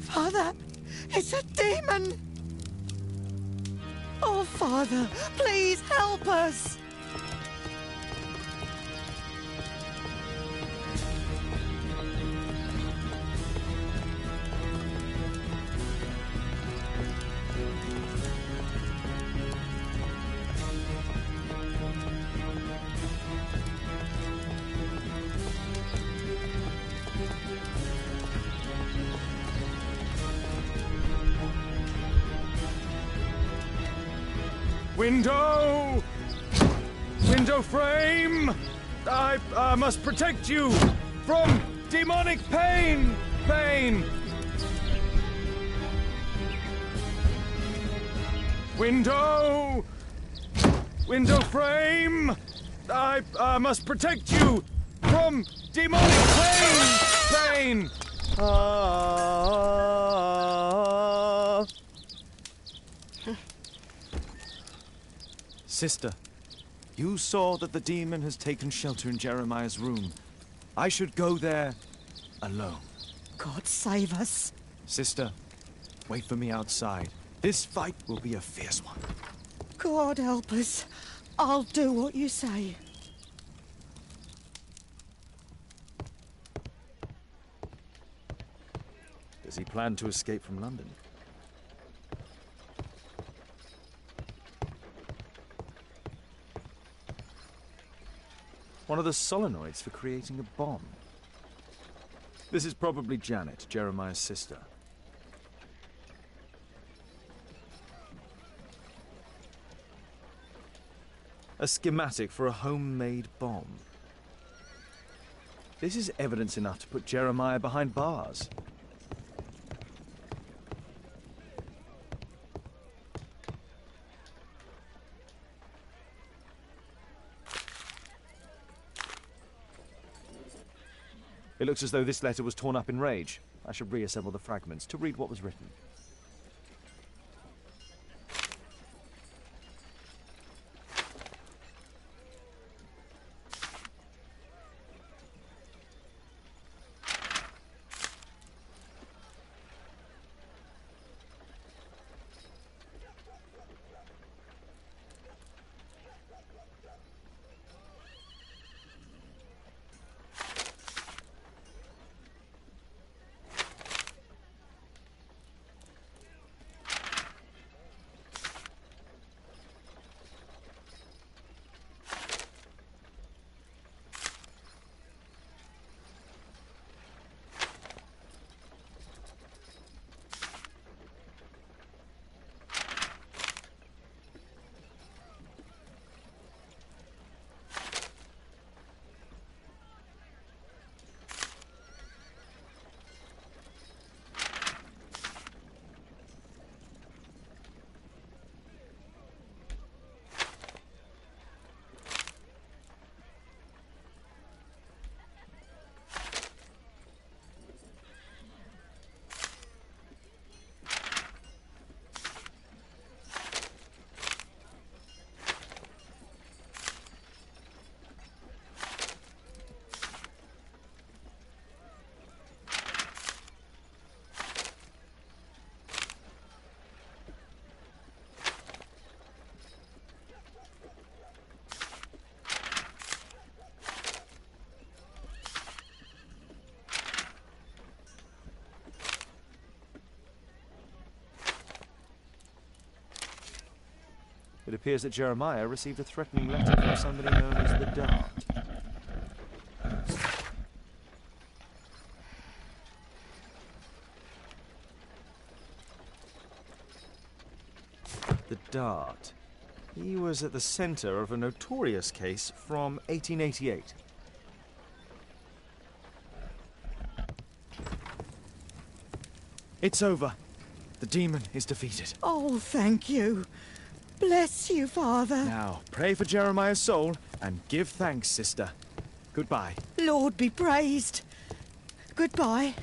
Father, it's a demon! Oh, Father, please help us! Window! Window frame! I must protect you from demonic pain! Pain! Window! Window frame! I must protect you from demonic pain! Pain! Sister, you saw that the demon has taken shelter in Jeremiah's room. I should go there alone. God save us. Sister, wait for me outside. This fight will be a fierce one. God help us. I'll do what you say. Does he plan to escape from London? One of the solenoids for creating a bomb. This is probably Janet, Jeremiah's sister. A schematic for a homemade bomb. This is evidence enough to put Jeremiah behind bars. It looks as though this letter was torn up in rage. I should reassemble the fragments to read what was written. It appears that Jeremiah received a threatening letter from somebody known as the Dart. The Dart. He was at the center of a notorious case from 1888. It's over. The demon is defeated. Oh, thank you. Bless you, Father. Now, pray for Jeremiah's soul and give thanks, sister. Goodbye. Lord be praised. Goodbye.